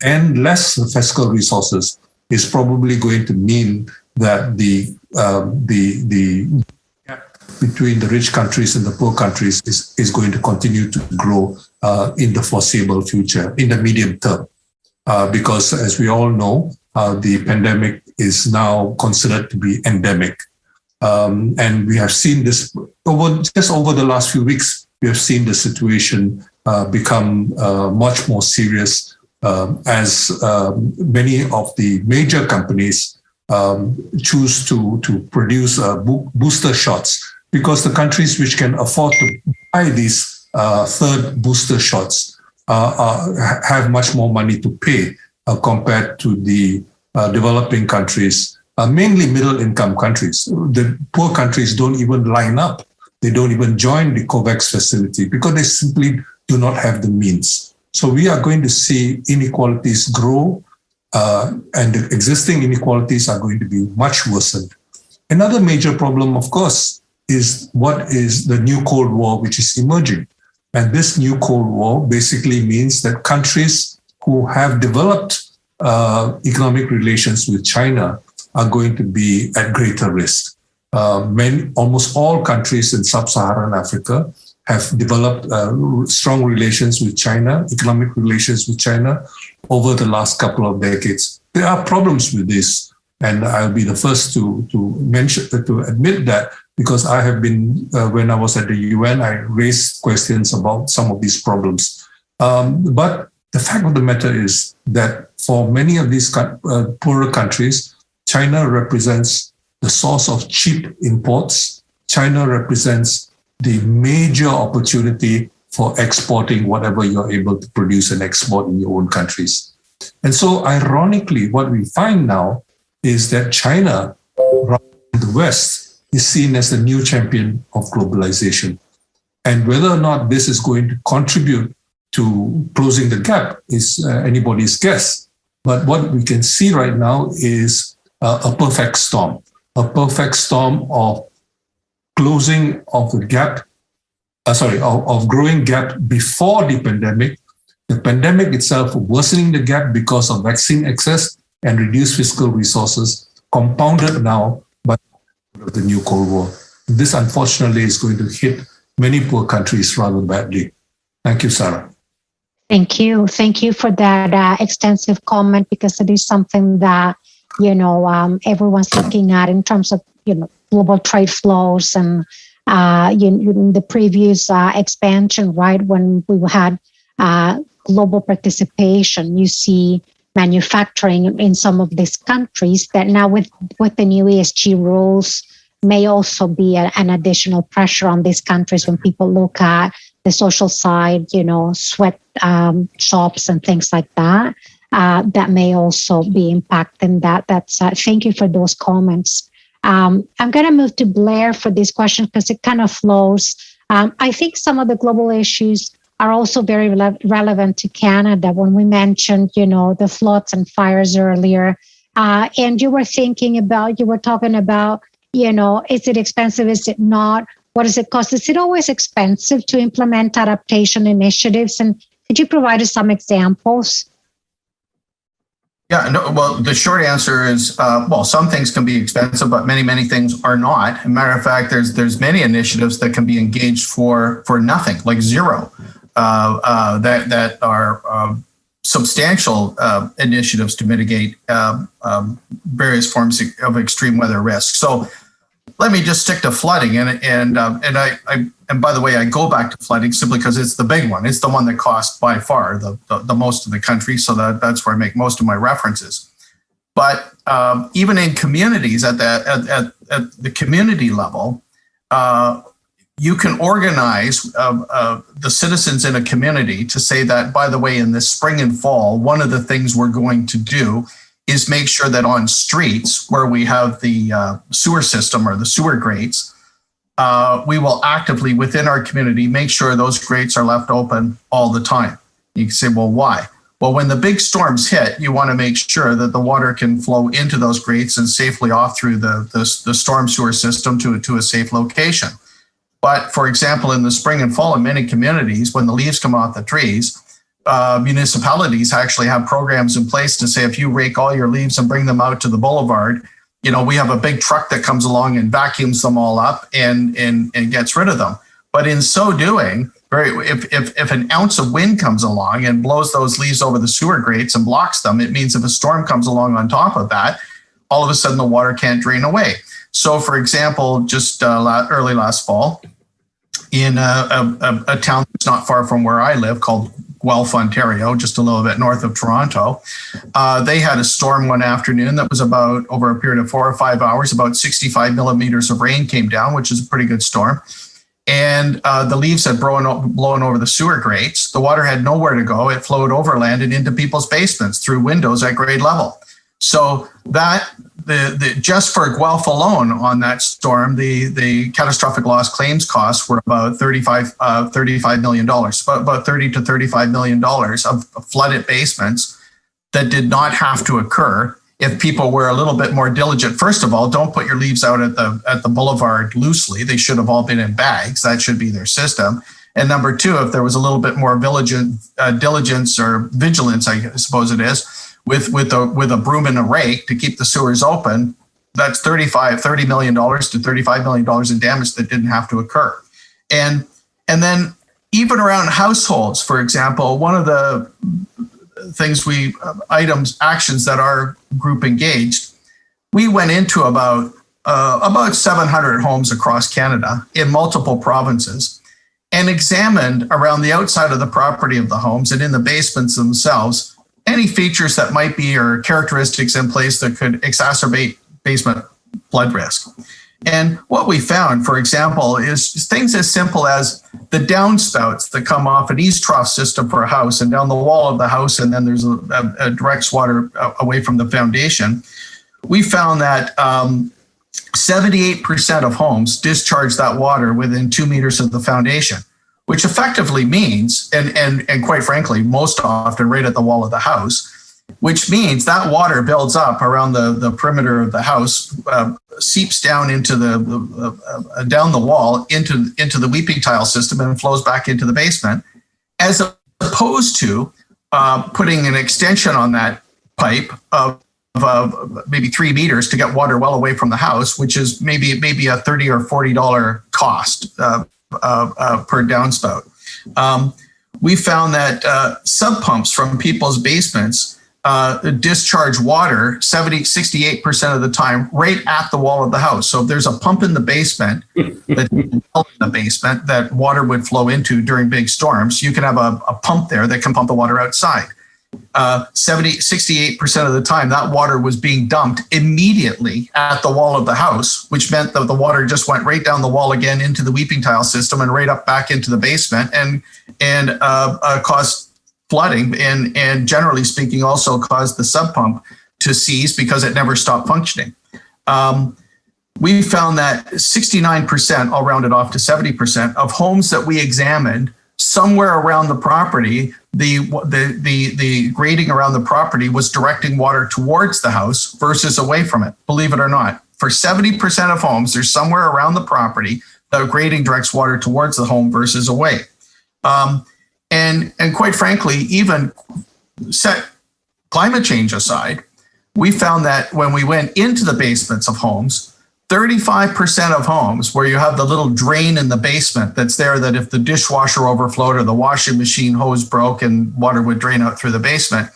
and less fiscal resources is probably going to mean that the gap between the rich countries and the poor countries is going to continue to grow in the foreseeable future, in the medium term. Because as we all know, the pandemic is now considered to be endemic. And we have seen this over the last few weeks. We have seen the situation become much more serious as many of the major companies choose to produce booster shots, because the countries which can afford to buy these third booster shots have much more money to pay compared to the developing countries, mainly middle-income countries. The poor countries don't even line up. They don't even join the COVAX facility because they simply do not have the means. So we are going to see inequalities grow, and the existing inequalities are going to be much worsened. Another major problem, of course, is what is the new Cold War, which is emerging. And this new Cold War basically means that countries who have developed economic relations with China are going to be at greater risk. Almost all countries in sub-Saharan Africa have developed strong relations with China, economic relations with China over the last couple of decades. There are problems with this, and I'll be the first to admit that, because I have been, when I was at the UN, I raised questions about some of these problems. But the fact of the matter is that for many of these poorer countries, China represents the source of cheap imports. China represents the major opportunity for exporting whatever you're able to produce and export in your own countries. And so ironically, what we find now is that China, in the West, is seen as the new champion of globalization. And whether or not this is going to contribute to closing the gap is anybody's guess. But what we can see right now is a perfect storm of closing of the gap, of growing gap before the pandemic itself worsening the gap because of vaccine access and reduced fiscal resources, compounded now by the new Cold War. This, unfortunately, is going to hit many poor countries rather badly. Thank you, Sara.
Thank you. Thank you for that extensive comment, because it is something that, everyone's looking at in terms of, global trade flows and, the previous expansion, right? When we had global participation, you see manufacturing in some of these countries that now with the new ESG rules may also be an additional pressure on these countries when people look at the social side, sweat shops and things like that. That may also be impacting that. Thank you for those comments. I'm going to move to Blair for this question because it kind of flows. I think some of the global issues are also very relevant to Canada. When we mentioned, the floods and fires earlier, and you were talking about, is it expensive? Is it not? What does it cost? Is it always expensive to implement adaptation initiatives? And could you provide us some examples?
Yeah, no, well, the short answer is, some things can be expensive, but many things are not. As a matter of fact, there's many initiatives that can be engaged for nothing, like zero, that are substantial initiatives to mitigate various forms of extreme weather risk. So let me just stick to flooding, and by the way, I go back to flooding simply because it's the big one. It's the one that costs by far the most of the country. So that's where I make most of my references. But even in communities at the community level, you can organize the citizens in a community to say that, by the way, in the spring and fall, one of the things we're going to do is make sure that on streets where we have the sewer system or the sewer grates, we will actively within our community make sure those grates are left open all the time. You can say, well, why? Well, when the big storms hit, you want to make sure that the water can flow into those grates and safely off through the storm sewer system to a safe location. But for example, in the spring and fall in many communities, when the leaves come off the trees, municipalities actually have programs in place to say, if you rake all your leaves and bring them out to the boulevard, we have a big truck that comes along and vacuums them all up and gets rid of them. But in so doing, if an ounce of wind comes along and blows those leaves over the sewer grates and blocks them, it means if a storm comes along on top of that, all of a sudden the water can't drain away. So for example, just early last fall, in a town that's not far from where I live called Guelph, Ontario, just a little bit north of Toronto. They had a storm one afternoon that was about, over a period of 4 or 5 hours, about 65 millimeters of rain came down, which is a pretty good storm. And the leaves had blown over the sewer grates. The water had nowhere to go. It flowed overland and into people's basements through windows at grade level. So that just for Guelph alone on that storm, the catastrophic loss claims costs were about $35 million, about $30 to $35 million of flooded basements that did not have to occur if people were a little bit more diligent. First of all, don't put your leaves out at the boulevard loosely. They should have all been in bags. That should be their system. And number two, if there was a little bit more diligence or vigilance, I suppose it is, with a broom and a rake to keep the sewers open, that's $30 million to $35 million in damage that didn't have to occur. And And then even around households, for example, one of the actions that our group engaged, we went into about 700 homes across Canada in multiple provinces and examined around the outside of the property of the homes and in the basements themselves, any features that might be or characteristics in place that could exacerbate basement flood risk. And what we found, for example, is things as simple as the downspouts that come off an east trough system for a house and down the wall of the house, and then there's a direct water away from the foundation. We found that 78% of homes discharge that water within 2 meters of the foundation, which effectively means, and quite frankly, most often right at the wall of the house, which means that water builds up around the perimeter of the house, seeps down into down the wall into the weeping tile system and flows back into the basement, as opposed to putting an extension on that pipe of maybe 3 meters to get water well away from the house, which is maybe a $30 or $40 cost per downspout. We found that sub pumps from people's basements discharge water 68% of the time right at the wall of the house. So if there's a pump in the basement that water would flow into during big storms, you can have a pump there that can pump the water outside. 68% of the time that water was being dumped immediately at the wall of the house, which meant that the water just went right down the wall again into the weeping tile system and right up back into the basement and caused flooding and generally speaking also caused the sub pump to seize because it never stopped functioning. We found that 69%, I'll round it off to 70%, of homes that we examined somewhere around the property, the grading around the property was directing water towards the house versus away from it, believe it or not. For 70% of homes, there's somewhere around the property the grading directs water towards the home versus away. And quite frankly, even set climate change aside, we found that when we went into the basements of homes, 35% of homes where you have the little drain in the basement that's there, that if the dishwasher overflowed or the washing machine hose broke and water would drain out through the basement,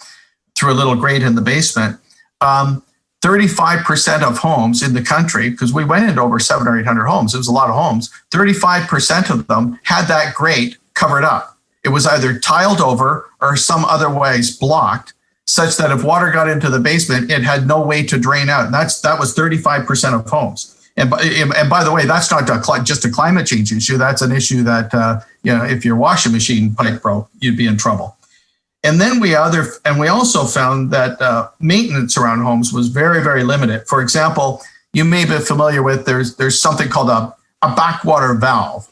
through a little grate in the basement, 35% of homes in the country, because we went into over 700 or 800 homes, it was a lot of homes, 35% of them had that grate covered up. It was either tiled over or some other ways blocked, such that if water got into the basement, it had no way to drain out. And that was 35% of homes. And by the way, that's not just a climate change issue. That's an issue that if your washing machine pipe broke, you'd be in trouble. And then we also found that maintenance around homes was very, very limited. For example, you may be familiar with there's something called a backwater valve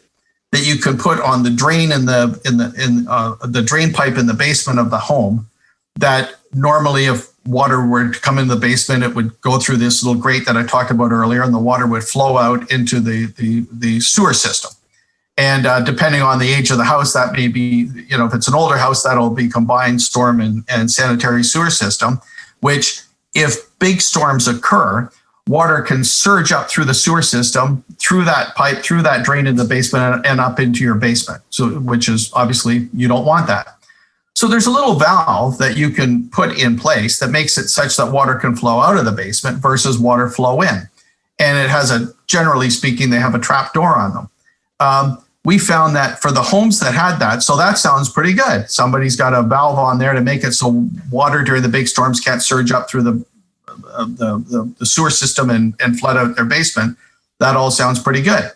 that you can put on the drain in the drain pipe in the basement of the home. That normally, if water were to come in the basement, it would go through this little grate that I talked about earlier, and the water would flow out into the sewer system. And depending on the age of the house, that may be, if it's an older house, that'll be combined storm and sanitary sewer system, which if big storms occur, water can surge up through the sewer system, through that pipe, through that drain in the basement and up into your basement. So, which is obviously, you don't want that. So there's a little valve that you can put in place that makes it such that water can flow out of the basement versus water flow in. And it has generally speaking, they have a trap door on them. We found that for the homes that had that, so that sounds pretty good. Somebody's got a valve on there to make it so water during the big storms can't surge up through the sewer system and flood out their basement. That all sounds pretty good.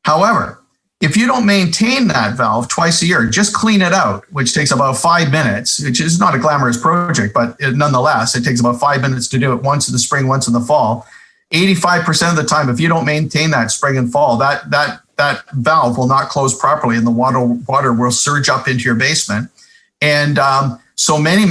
However, if you don't maintain that valve twice a year, just clean it out, which takes about 5 minutes, which is not a glamorous project, but nonetheless, it takes about 5 minutes to do it, once in the spring, once in the fall. 85% of the time, if you don't maintain that spring and fall, that valve will not close properly and the water will surge up into your basement. And so many,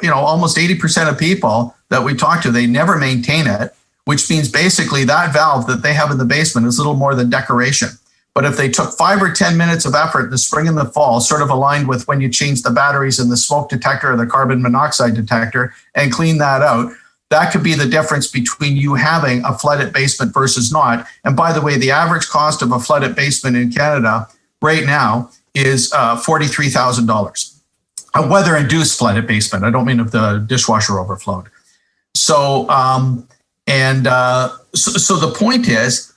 almost 80% of people that we talk to, they never maintain it, which means basically that valve that they have in the basement is little more than decoration. But if they took 5 or 10 minutes of effort in the spring and the fall, sort of aligned with when you change the batteries in the smoke detector or the carbon monoxide detector and clean that out, that could be the difference between you having a flooded basement versus not. And by the way, the average cost of a flooded basement in Canada right now is $43,000. A weather-induced flooded basement. I don't mean if the dishwasher overflowed. So, so the point is,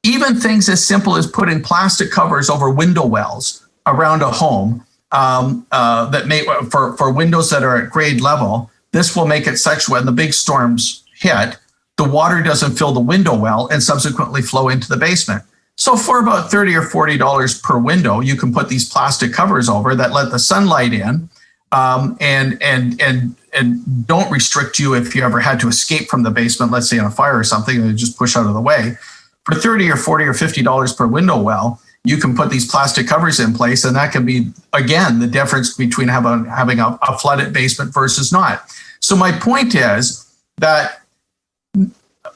even things as simple as putting plastic covers over window wells around a home that may for windows that are at grade level, this will make it such when the big storms hit, the water doesn't fill the window well and subsequently flow into the basement. So for about $30 or $40 per window, you can put these plastic covers over that let the sunlight in, and don't restrict you if you ever had to escape from the basement, let's say in a fire or something, and just push out of the way. For $30 or $40 or $50 per window well, you can put these plastic covers in place, and that can be, again, the difference between having a flooded basement versus not. So my point is that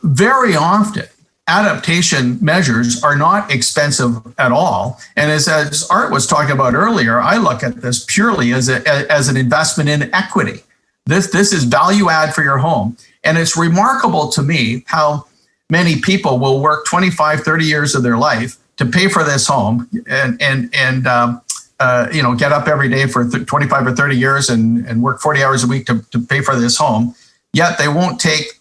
very often adaptation measures are not expensive at all. And as Art was talking about earlier, I look at this purely as an investment in equity. This is value add for your home. And it's remarkable to me how many people will work 25, 30 years of their life to pay for this home and get up every day for 25 or 30 years and work 40 hours a week to pay for this home. Yet they won't take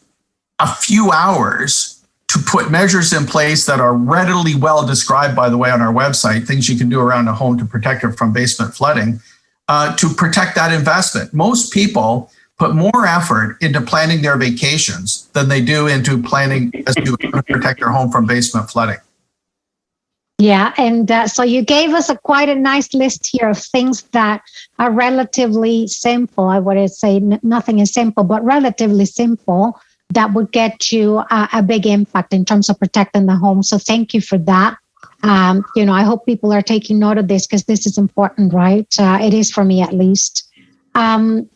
a few hours to put measures in place that are readily well described, by the way, on our website, things you can do around a home to protect it from basement flooding, to protect that investment. Most people put more effort into planning their vacations than they do into planning as to protect their home from basement flooding.
Yeah, and so you gave us quite a nice list here of things that are relatively simple. I would say nothing is simple, but relatively simple that would get you a big impact in terms of protecting the home. So thank you for that. I hope people are taking note of this because this is important, right? It is for me at least. Art,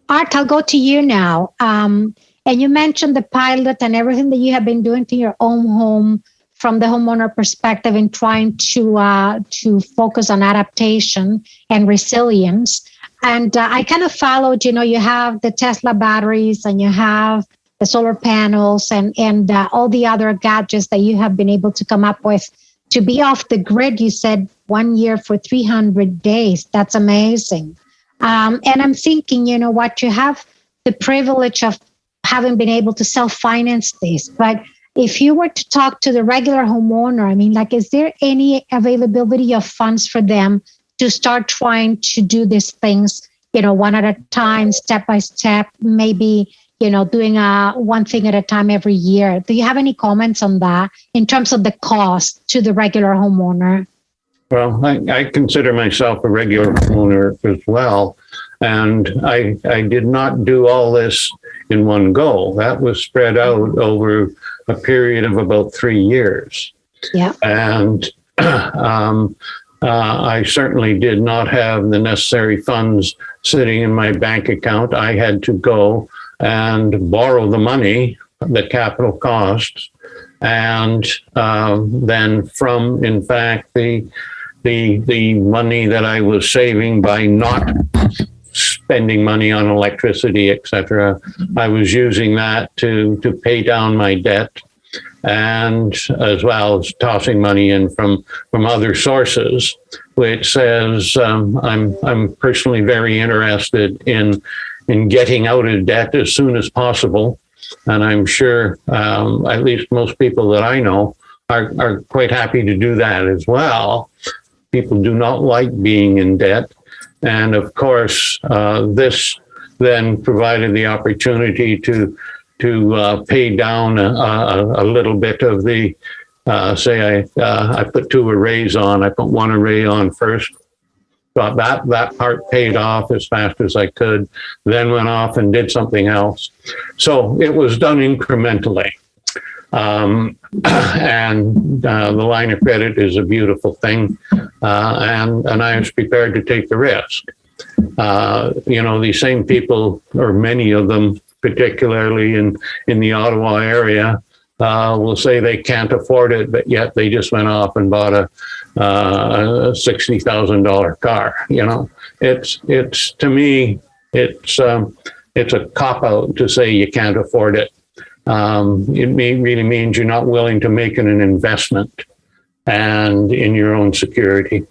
I'll go to you now. And you mentioned the pilot and everything that you have been doing to your own home from the homeowner perspective in trying to focus on adaptation and resilience. And I kind of followed, you have the Tesla batteries and you have the solar panels and all the other gadgets that you have been able to come up with to be off the grid. You said 1 year for 300 days. That's amazing. And I'm thinking, you have the privilege of having been able to self-finance this. But if you were to talk to the regular homeowner, is there any availability of funds for them to start trying to do these things, one at a time, step by step, maybe, doing one thing at a time every year? Do you have any comments on that in terms of the cost to the regular homeowner?
Well, I consider myself a regular homeowner as well. And I did not do all this in one go. That was spread out over a period of about 3 years.
Yeah.
And I certainly did not have the necessary funds sitting in my bank account. I had to go and borrow the money, the capital costs, and then from, in fact, the money that I was saving by not spending money on electricity, etc., I was using that to pay down my debt, and as well as tossing money in from other sources, which says I'm personally very interested in getting out of debt as soon as possible. And I'm sure at least most people that I know are quite happy to do that as well. People do not like being in debt. And of course, this then provided the opportunity to pay down a little bit of the, say I put 2 arrays on, I put 1 array on first, got that part paid off as fast as I could, then went off and did something else. So it was done incrementally. And the line of credit is a beautiful thing. And I was prepared to take the risk. These same people, or many of them, particularly in the Ottawa area, will say they can't afford it, but yet they just went off and bought a $60,000 car. It's to me, it's a cop-out to say you can't afford it. It really means you're not willing to make an investment and in your own security.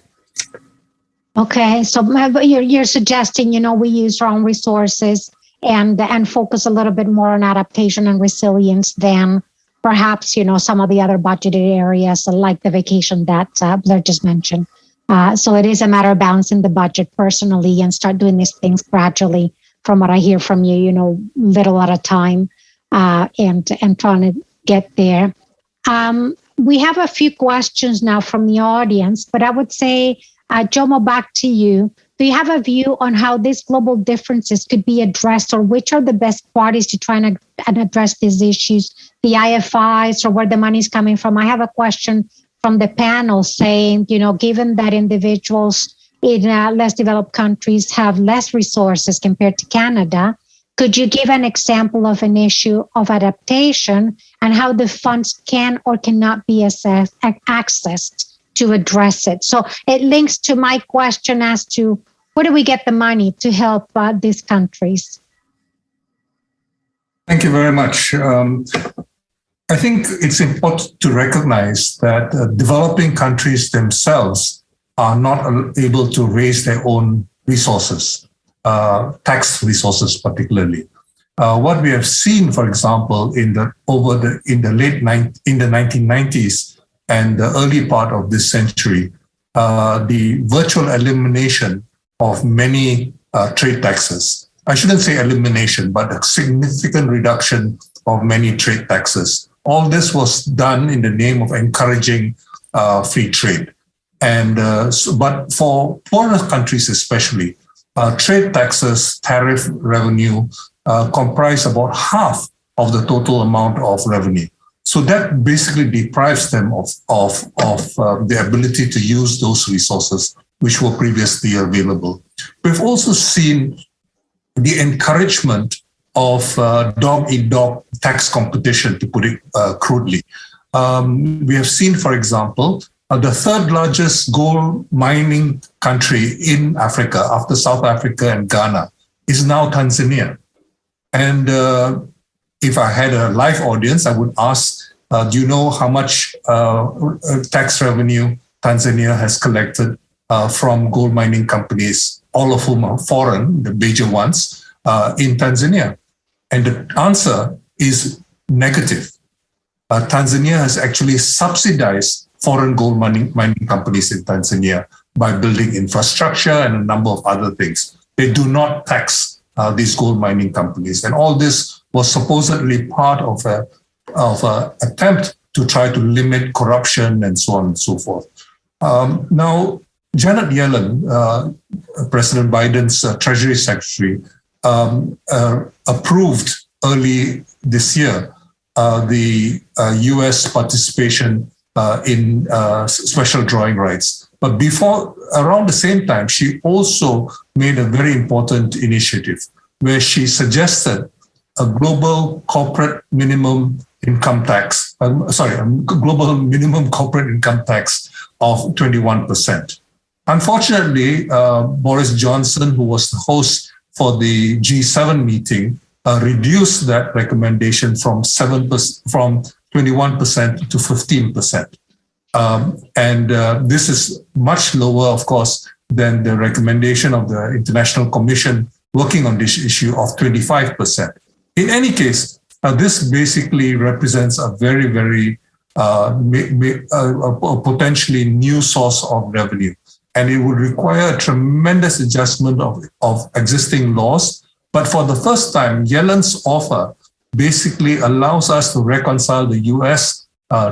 Okay, so you're suggesting, we use our own resources and focus a little bit more on adaptation and resilience than perhaps, some of the other budgeted areas like the vacation that Blair just mentioned. So it is a matter of balancing the budget personally and start doing these things gradually. From what I hear from you, little at a time, and trying to get there. We have a few questions now from the audience, but I would say, Jomo, back to you. Do you have a view on how these global differences could be addressed, or which are the best parties to try and address these issues, the IFIs or where the money is coming from? I have a question from the panel saying, given that individuals in less developed countries have less resources compared to Canada, could you give an example of an issue of adaptation and how the funds can or cannot be accessed to address it? So it links to my question as to where do we get the money to help these countries?
Thank you very much. I think it's important to recognize that developing countries themselves are not able to raise their own resources, tax resources particularly. What we have seen, for example, in the 1990s and the early part of this century, the virtual elimination of many trade taxes. I shouldn't say elimination, but a significant reduction of many trade taxes. All this was done in the name of encouraging free trade. But for poorer countries especially, trade taxes, tariff revenue comprise about half of the total amount of revenue. So that basically deprives them of the ability to use those resources which were previously available. We've also seen the encouragement of dog-eat-dog tax competition, to put it crudely. We have seen, for example, the third largest gold mining country in Africa, after South Africa and Ghana, is now Tanzania. And if I had a live audience, I would ask, do you know how much tax revenue Tanzania has collected from gold mining companies, all of whom are foreign, the major ones, in Tanzania? And the answer is negative. Tanzania has actually subsidized foreign gold mining companies in Tanzania by building infrastructure and a number of other things. They do not tax these gold mining companies. And all this was supposedly part of an attempt to try to limit corruption and so on and so forth. Now, Janet Yellen, President Biden's Treasury Secretary, approved early this year the US participation in special drawing rights. But around the same time, she also made a very important initiative where she suggested a global corporate minimum income tax, global minimum corporate income tax of 21%. Unfortunately, Boris Johnson, who was the host for the G7 meeting, reduced that recommendation from 21% to 15%. This is much lower, of course, than the recommendation of the International Commission working on this issue of 25%. In any case, this basically represents a very, very potentially new source of revenue. And it would require a tremendous adjustment of existing laws. But for the first time, Yellen's offer basically allows us to reconcile the US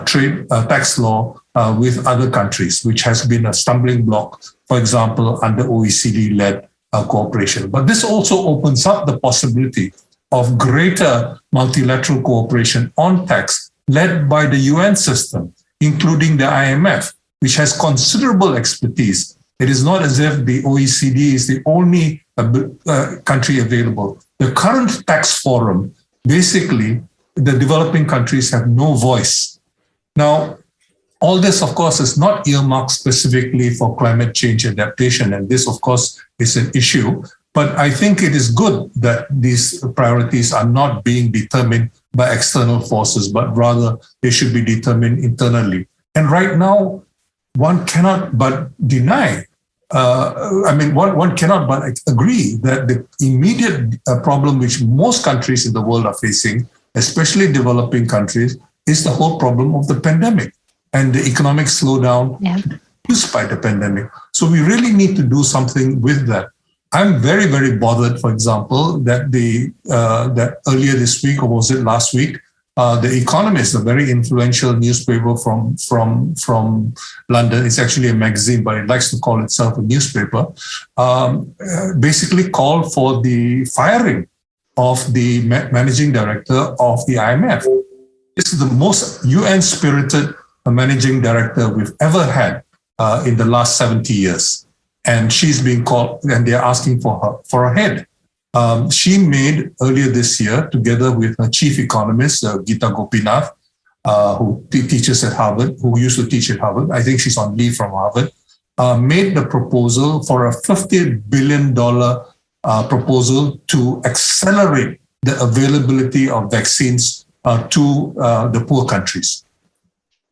trade tax law with other countries, which has been a stumbling block, for example, under OECD-led cooperation. But this also opens up the possibility of greater multilateral cooperation on tax led by the UN system, including the IMF, which has considerable expertise. It is not as if the OECD is the only country available. The current tax forum, basically, the developing countries have no voice. Now, all this, of course, is not earmarked specifically for climate change adaptation, and this, of course, is an issue. But I think it is good that these priorities are not being determined by external forces, but rather they should be determined internally. And right now, one cannot but deny one cannot but agree that the immediate problem which most countries in the world are facing, especially developing countries, is the whole problem of the pandemic and the economic slowdown induced by the pandemic. So we really need to do something with that. I'm very, very bothered, for example, that that earlier this week, or was it last week, The Economist, a very influential newspaper from London, it's actually a magazine, but it likes to call itself a newspaper, basically called for the firing of the managing director of the IMF. This is the most UN-spirited managing director we've ever had in the last 70 years. And she's being called, and they're asking for her head. She made earlier this year, together with her chief economist, Gita Gopinath, who teaches at Harvard, who used to teach at Harvard. I think she's on leave from Harvard, made the proposal for a $50 billion proposal to accelerate the availability of vaccines to the poor countries.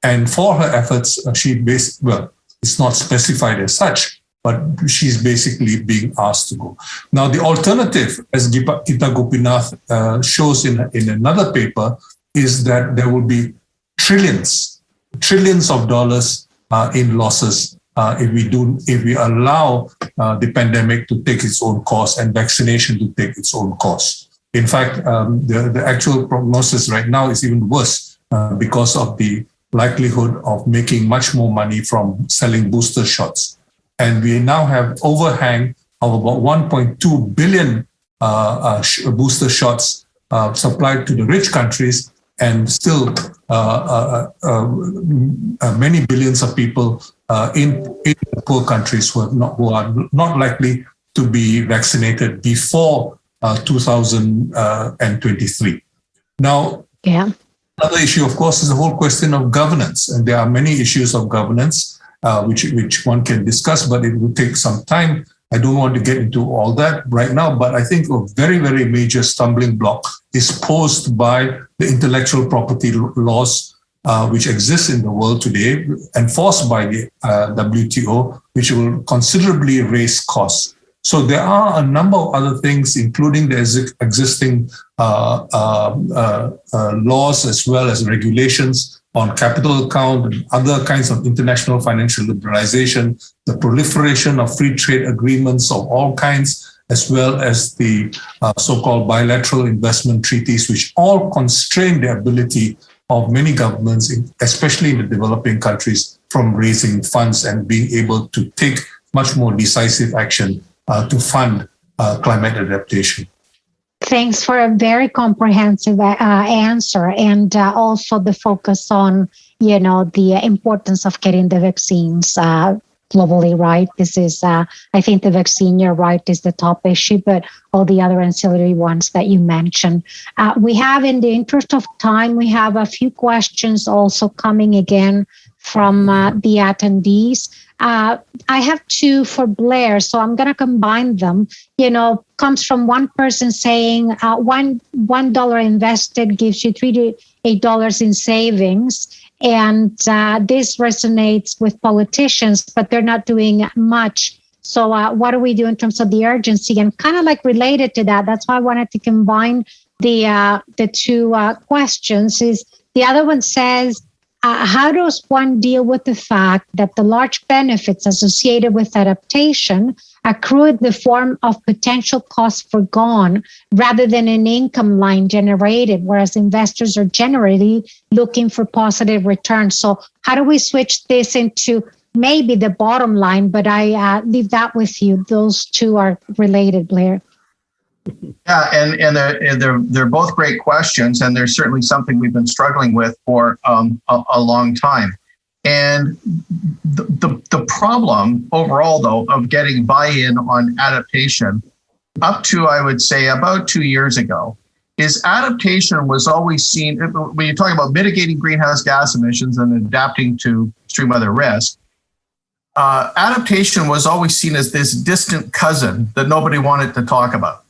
And for her efforts, it's not specified as such, but she's basically being asked to go. Now, the alternative, as Gita Gopinath shows in another paper, is that there will be trillions of dollars in losses if we allow the pandemic to take its own course and vaccination to take its own course. In fact, the actual prognosis right now is even worse because of the likelihood of making much more money from selling booster shots. And we now have overhang of about 1.2 billion booster shots supplied to the rich countries, and still many billions of people in the poor countries who are not likely to be vaccinated before 2023. Now, another issue, of course, is the whole question of governance, and there are many issues of governance which one can discuss, but it will take some time. I don't want to get into all that right now, but I think a very, very major stumbling block is posed by the intellectual property laws which exist in the world today, enforced by the WTO, which will considerably raise costs. So there are a number of other things, including the existing laws as well as regulations on capital account and other kinds of international financial liberalization, the proliferation of free trade agreements of all kinds, as well as the so-called bilateral investment treaties, which all constrain the ability of many governments, especially in the developing countries, from raising funds and being able to take much more decisive action to fund climate adaptation.
Thanks for a very comprehensive answer, and also the focus on, the importance of getting the vaccines globally, right? This is, I think the vaccine, you're right, is the top issue, but all the other ancillary ones that you mentioned. We have, in the interest of time, we have a few questions also coming again from the attendees. I have two for Blair, so I'm going to combine them. Comes from one person saying $1 invested gives you $3 to $8 in savings. And this resonates with politicians, but they're not doing much. So what do we do in terms of the urgency? And kind of like related to that, that's why I wanted to combine the two questions. Is the other one says, how does one deal with the fact that the large benefits associated with adaptation accrue in the form of potential costs forgone rather than an income line generated, whereas investors are generally looking for positive returns? So how do we switch this into maybe the bottom line? But I leave that with you. Those two are related, Blair.
Yeah, and they're both great questions, and there's certainly something we've been struggling with for a long time. And the problem overall, though, of getting buy-in on adaptation up to, I would say, about 2 years ago, is adaptation was always seen, when you're talking about mitigating greenhouse gas emissions and adapting to extreme weather risk, adaptation was always seen as this distant cousin that nobody wanted to talk about.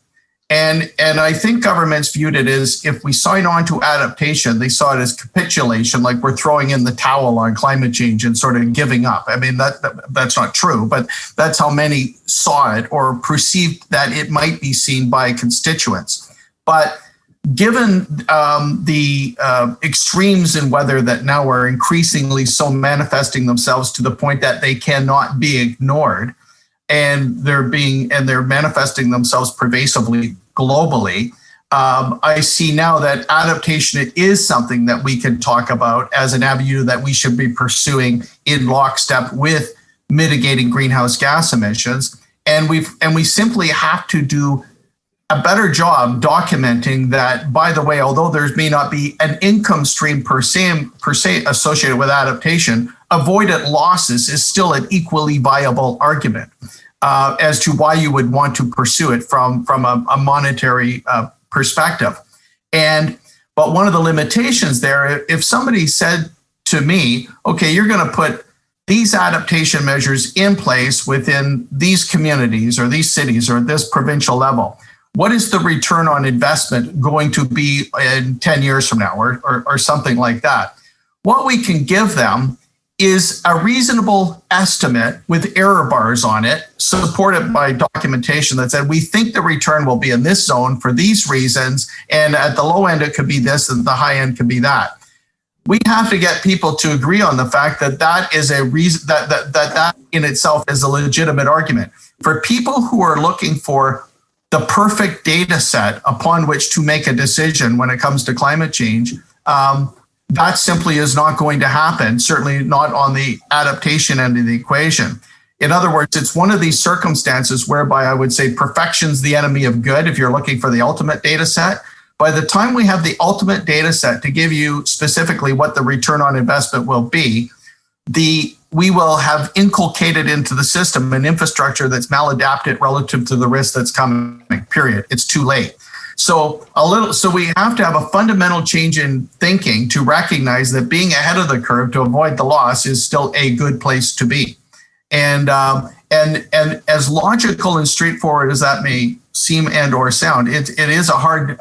And I think governments viewed it as, if we sign on to adaptation, they saw it as capitulation, like we're throwing in the towel on climate change and sort of giving up. I mean, that's not true, but that's how many saw it or perceived that it might be seen by constituents. But given the extremes in weather that now are increasingly so manifesting themselves to the point that they cannot be ignored, and they're manifesting themselves pervasively globally, I see now that adaptation is something that we can talk about as an avenue that we should be pursuing in lockstep with mitigating greenhouse gas emissions. And we simply have to do a better job documenting that, by the way, although there may not be an income stream per se associated with adaptation, avoided losses is still an equally viable argument as to why you would want to pursue it from a monetary perspective. But one of the limitations there, if somebody said to me, okay, you're going to put these adaptation measures in place within these communities or these cities or this provincial level, what is the return on investment going to be in 10 years from now or something like that? What we can give them is a reasonable estimate with error bars on it, supported by documentation that said, we think the return will be in this zone for these reasons, and at the low end it could be this, and the high end could be that. We have to get people to agree on the fact that that is a reason, that in itself is a legitimate argument. For people who are looking for the perfect data set upon which to make a decision when it comes to climate change, that simply is not going to happen, certainly not on the adaptation end of the equation. In other words, it's one of these circumstances whereby I would say perfection's the enemy of good if you're looking for the ultimate data set. By the time we have the ultimate data set to give you specifically what the return on investment will be, we will have inculcated into the system an infrastructure that's maladapted relative to the risk that's coming, period. It's too late. So we have to have a fundamental change in thinking to recognize that being ahead of the curve to avoid the loss is still a good place to be. And as logical and straightforward as that may seem and or sound, it is a hard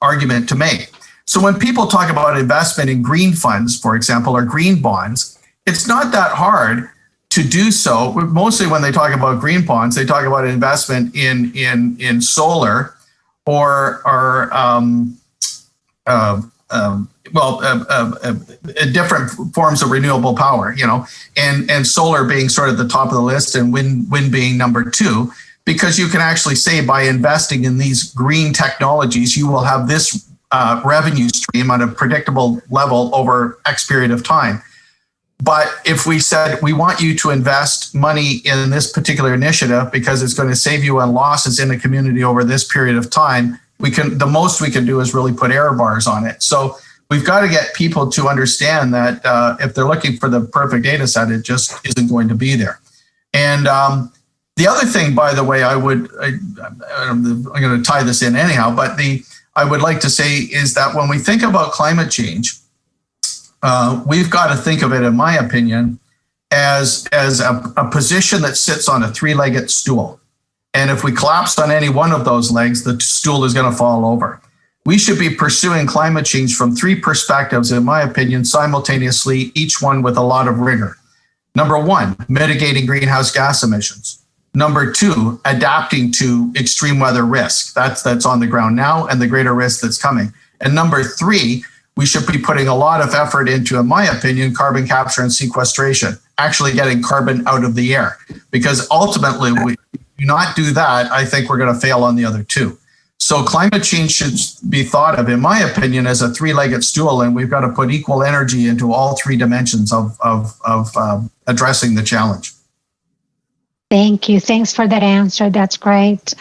argument to make. So when people talk about investment in green funds, for example, or green bonds, it's not that hard to do so. Mostly when they talk about green bonds, they talk about investment in solar or different forms of renewable power, and solar being sort of the top of the list and wind being number two, because you can actually say by investing in these green technologies, you will have this revenue stream on a predictable level over X period of time. But if we said we want you to invest money in this particular initiative because it's going to save you on losses in the community over this period of time, the most we can do is really put error bars on it. So we've got to get people to understand that if they're looking for the perfect data set, it just isn't going to be there. And the other thing, by the way, I'm going to tie this in anyhow, but I would like to say is that when we think about climate change, we've got to think of it, in my opinion, as a position that sits on a three-legged stool. And if we collapse on any one of those legs, the stool is going to fall over. We should be pursuing climate change from three perspectives, in my opinion, simultaneously, each one with a lot of rigor. Number one, mitigating greenhouse gas emissions. Number two, adapting to extreme weather risk. That's on the ground now and the greater risk that's coming. And number three, we should be putting a lot of effort into, in my opinion, carbon capture and sequestration, actually getting carbon out of the air. Because ultimately, we do not do that, I think we're going to fail on the other two. So climate change should be thought of, in my opinion, as a three-legged stool, and we've got to put equal energy into all three dimensions of addressing the challenge.
Thank you. Thanks for that answer. That's great.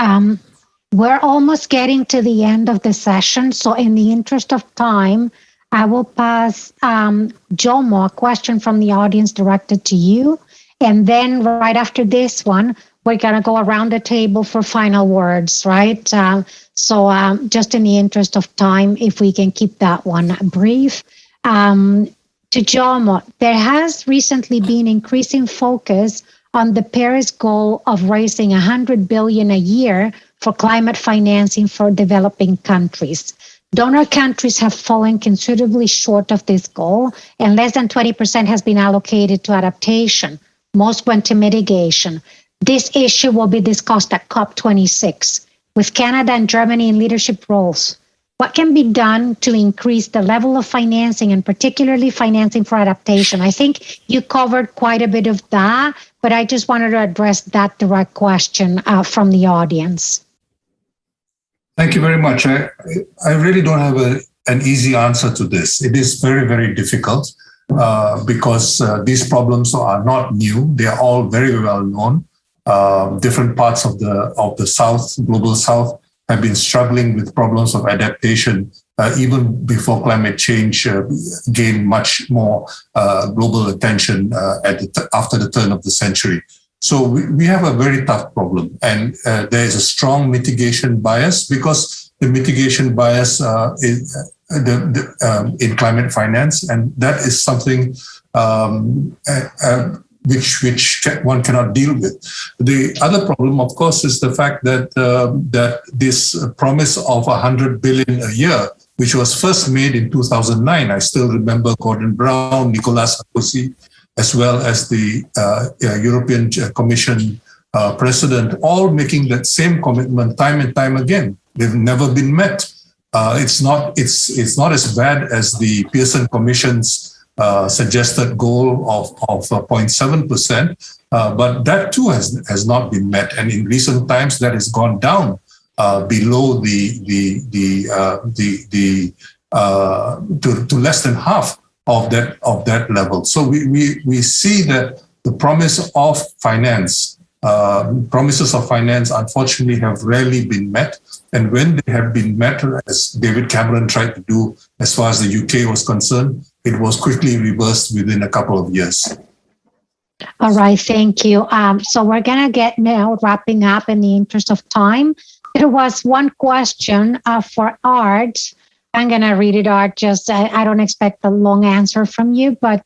We're almost getting to the end of the session. So in the interest of time, I will pass Jomo a question from the audience directed to you. And then right after this one, we're going to go around the table for final words, right? So just in the interest of time, if we can keep that one brief. To Jomo, there has recently been increasing focus on the Paris goal of raising $100 billion a year for climate financing for developing countries. Donor countries have fallen considerably short of this goal, and less than 20% has been allocated to adaptation. Most went to mitigation. This issue will be discussed at COP26, with Canada and Germany in leadership roles. What can be done to increase the level of financing, and particularly financing for adaptation? I think you covered quite a bit of that, but I just wanted to address that direct question from the audience.
Thank you very much. I really don't have an easy answer to this. It is very, very difficult because these problems are not new. They are all very well known. Different parts of the South, global South, have been struggling with problems of adaptation even before climate change gained much more global attention after the turn of the century. So we have a very tough problem, and there is a strong mitigation bias because the mitigation bias in climate finance, and that is something which one cannot deal with. The other problem, of course, is the fact that that this promise of $100 billion a year, which was first made in 2009, I still remember Gordon Brown, Nicolas Sarkozy, as well as the European Commission president, all making that same commitment time and time again. They've never been met. It's not as bad as the Pearson Commission's suggested goal of 0.7%, but that too has not been met, and in recent times that has gone down below to less than half of that level. So we see that the promises of finance, unfortunately, have rarely been met. And when they have been met, as David Cameron tried to do as far as the UK was concerned, it was quickly reversed within a couple of years.
All right, thank you. So we're going to get now wrapping up in the interest of time. There was one question for Art. I'm going to read it, Art. I don't expect a long answer from you, but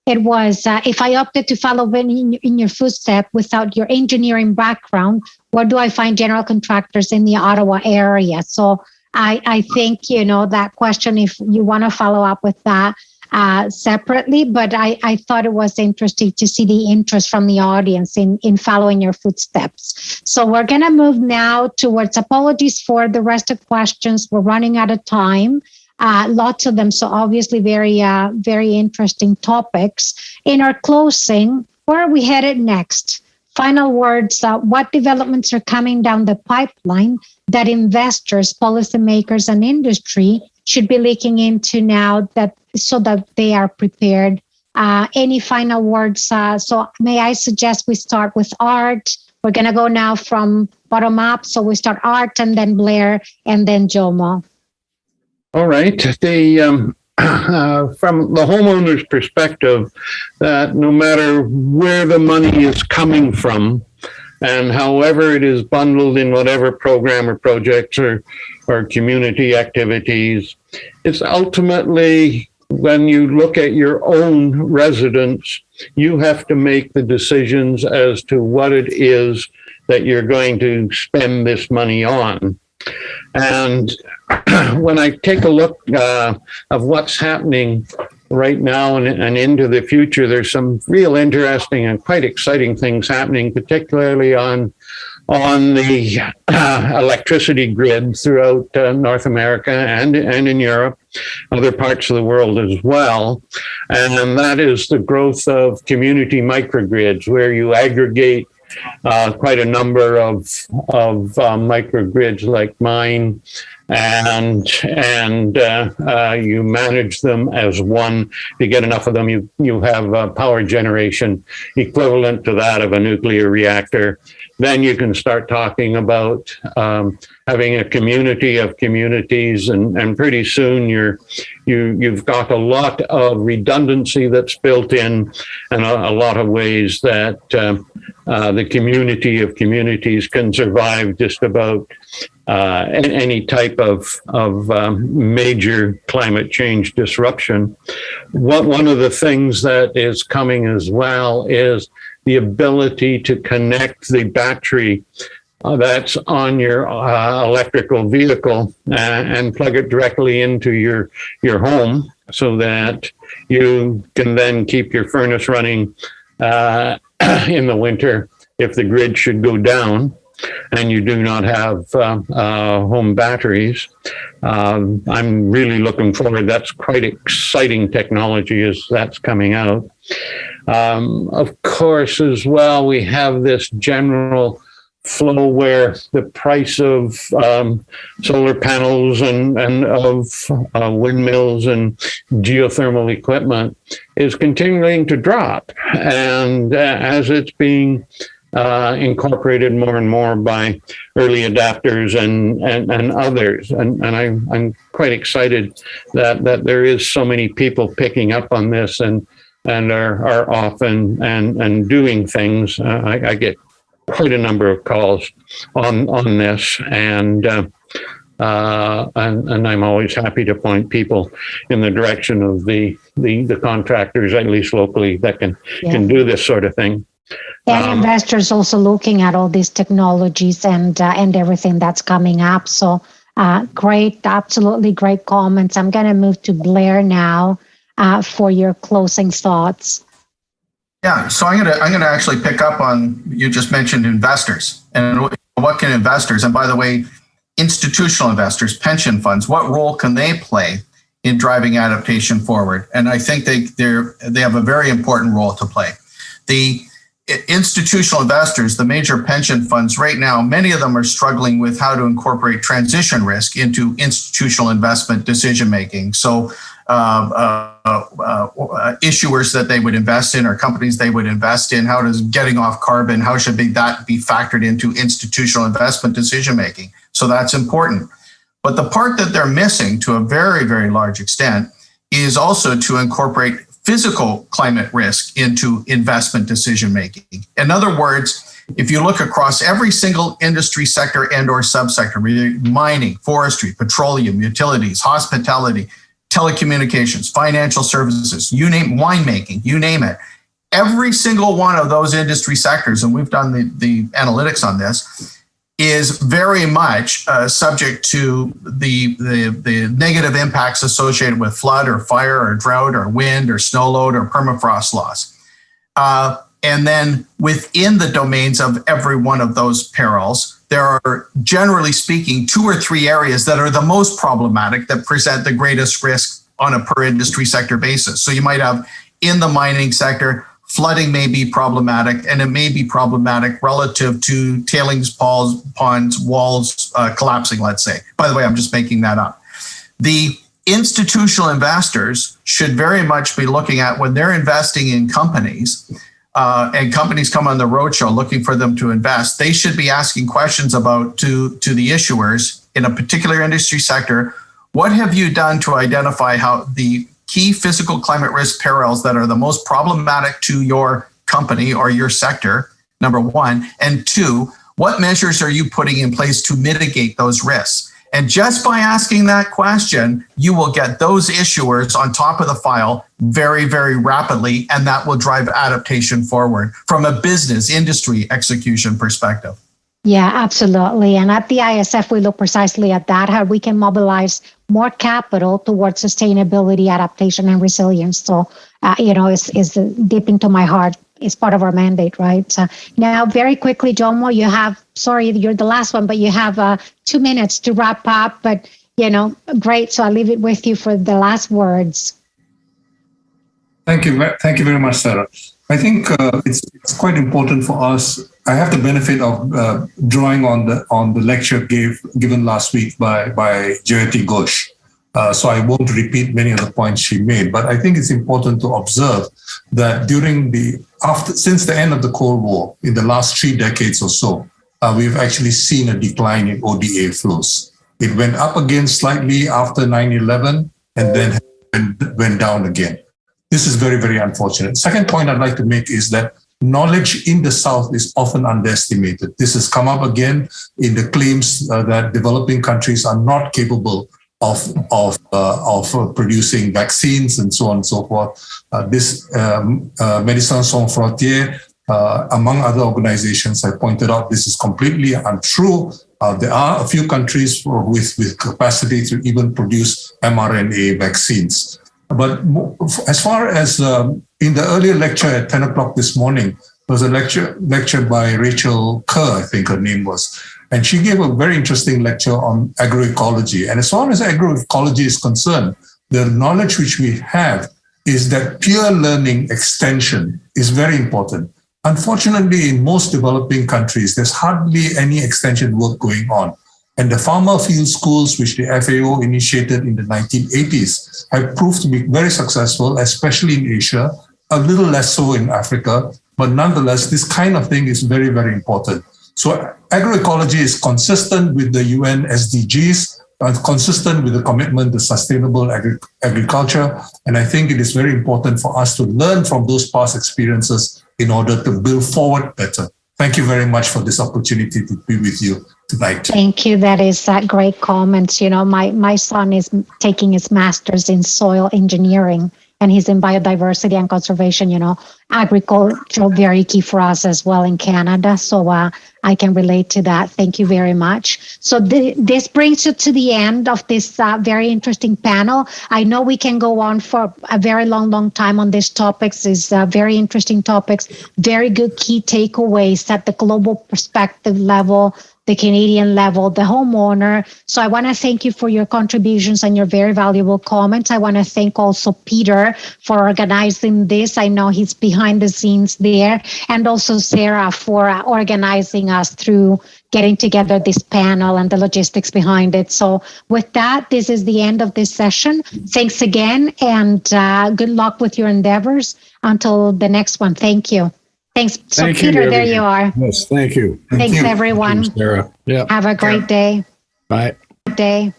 it was, if I opted to follow in your footsteps without your engineering background, where do I find general contractors in the Ottawa area? So I think, that question, if you want to follow up with that separately, but I thought it was interesting to see the interest from the audience in following your footsteps. So we're going to move now towards apologies for the rest of questions. We're running out of time. Lots of them, so obviously very interesting topics. In our closing, where are we headed next? Final words, what developments are coming down the pipeline that investors, policymakers, and industry should be looking into now so that they are prepared? Any final words? So may I suggest we start with Art? We're going to go now from bottom up. So we start Art and then Blair and then Jomo.
All right. From the homeowner's perspective, that no matter where the money is coming from, and however it is bundled in whatever program or projects or community activities, it's ultimately, when you look at your own residence, you have to make the decisions as to what it is that you're going to spend this money on. And when I take a look of what's happening right now and into the future, there's some real interesting and quite exciting things happening, particularly on the electricity grid throughout North America and in Europe, other parts of the world as well. And that is the growth of community microgrids, where you aggregate quite a number of microgrids like mine, and you manage them as one. If you get enough of them, you have power generation equivalent to that of a nuclear reactor. Then you can start talking about having a community of communities, and pretty soon you've got a lot of redundancy that's built in, and a lot of ways that the community of communities can survive just about any type of major climate change disruption. One of the things that is coming as well is the ability to connect the battery that's on your electrical vehicle and plug it directly into your home so that you can then keep your furnace running in the winter if the grid should go down and you do not have home batteries. I'm really looking forward. That's quite exciting technology as that's coming out. Of course, as well, we have this general flow where the price of solar panels and of windmills and geothermal equipment is continuing to drop. And as it's being incorporated more and more by early adapters and others. And I'm quite excited that there is so many people picking up on this and are often and doing things. I get quite a number of calls on this, and I'm always happy to point people in the direction of the contractors, at least locally, that can do this sort of thing.
And investors also looking at all these technologies and everything that's coming up. So great, absolutely great comments. I'm going to move to Blair now for your closing thoughts.
Yeah, so I'm gonna actually pick up on, you just mentioned investors and what can investors, and by the way, institutional investors, pension funds, what role can they play in driving adaptation forward? And I think they have a very important role to play. The institutional investors, the major pension funds right now, many of them are struggling with how to incorporate transition risk into institutional investment decision making. So issuers that they would invest in or companies they would invest in, how does getting off carbon, how should that be factored into institutional investment decision making? So that's important. But the part that they're missing to a very, very large extent is also to incorporate physical climate risk into investment decision making. In other words, if you look across every single industry sector and or subsector, mining, forestry, petroleum, utilities, hospitality, telecommunications, financial services, you name, winemaking, you name it. Every single one of those industry sectors, and we've done the analytics on this, is very much subject to the negative impacts associated with flood or fire or drought or wind or snow load or permafrost loss. And then within the domains of every one of those perils, there are, generally speaking, 2 or 3 areas that are the most problematic, that present the greatest risk on a per industry sector basis. So you might have in the mining sector, flooding may be problematic, and it may be problematic relative to tailings ponds, walls collapsing, let's say. By the way, I'm just making that up. The institutional investors should very much be looking at, when they're investing in companies, and companies come on the roadshow looking for them to invest, they should be asking questions about to the issuers in a particular industry sector, what have you done to identify how the key physical climate risk perils that are the most problematic to your company or your sector, number one, and 2, what measures are you putting in place to mitigate those risks? And just by asking that question, you will get those issuers on top of the file very, very rapidly, and that will drive adaptation forward from a business industry execution perspective.
Yeah, absolutely. And at the ISF, we look precisely at that, how we can mobilize more capital towards sustainability, adaptation, and resilience. So, is deep into my heart. It's part of our mandate, right? So now, very quickly, Jomo, you're the last one, but you have 2 minutes to wrap up. But, great. So I'll leave it with you for the last words.
Thank you very much, Sara. I think it's quite important for us. I have the benefit of drawing on the lecture given last week by Jayati Ghosh. So I won't repeat many of the points she made, but I think it's important to observe that since the end of the Cold War, in the last 3 decades or so, we've actually seen a decline in ODA flows. It went up again slightly after 9/11 and then went down again. This is very, very unfortunate. Second point I'd like to make is that knowledge in the South is often underestimated. This has come up again in the claims that developing countries are not capable of producing vaccines and so on and so forth. Médecins Sans Frontières among other organizations, I pointed out this is completely untrue. There are a few countries with capacity to even produce mRNA vaccines. But as far as in the earlier lecture at 10 o'clock this morning, there was a lecture by Rachel Kerr, I think her name was, and she gave a very interesting lecture on agroecology. And as far as agroecology is concerned, the knowledge which we have is that peer learning extension is very important. Unfortunately, in most developing countries, there's hardly any extension work going on. And the farmer field schools, which the FAO initiated in the 1980s, have proved to be very successful, especially in Asia, a little less so in Africa. But nonetheless, this kind of thing is very, very important. So agroecology is consistent with the UN SDGs, consistent with the commitment to sustainable agriculture. And I think it is very important for us to learn from those past experiences in order to build forward better. Thank you very much for this opportunity to be with you tonight.
Thank you. That is great comments. You know, my son is taking his master's in soil engineering, and he's in biodiversity and conservation. You know, agriculture very key for us as well in Canada. So I can relate to that. Thank you very much. So this brings you to the end of this very interesting panel. I know we can go on for a very long time on these topics. These very interesting topics, very good key takeaways at the global perspective level, the Canadian level, the homeowner. So I want to thank you for your contributions and your very valuable comments. I want to thank also Peter for organizing this. I know he's behind the scenes there. And also Sara for organizing us through getting together this panel and the logistics behind it. So with that, this is the end of this session. Thanks again, and good luck with your endeavors until the next one. Thank you. Thanks. So
Thank you,
Peter, there you are.
Yes, thank you.
Thanks, everyone.
Sarah. Yeah.
Have a great day.
Bye.
Day.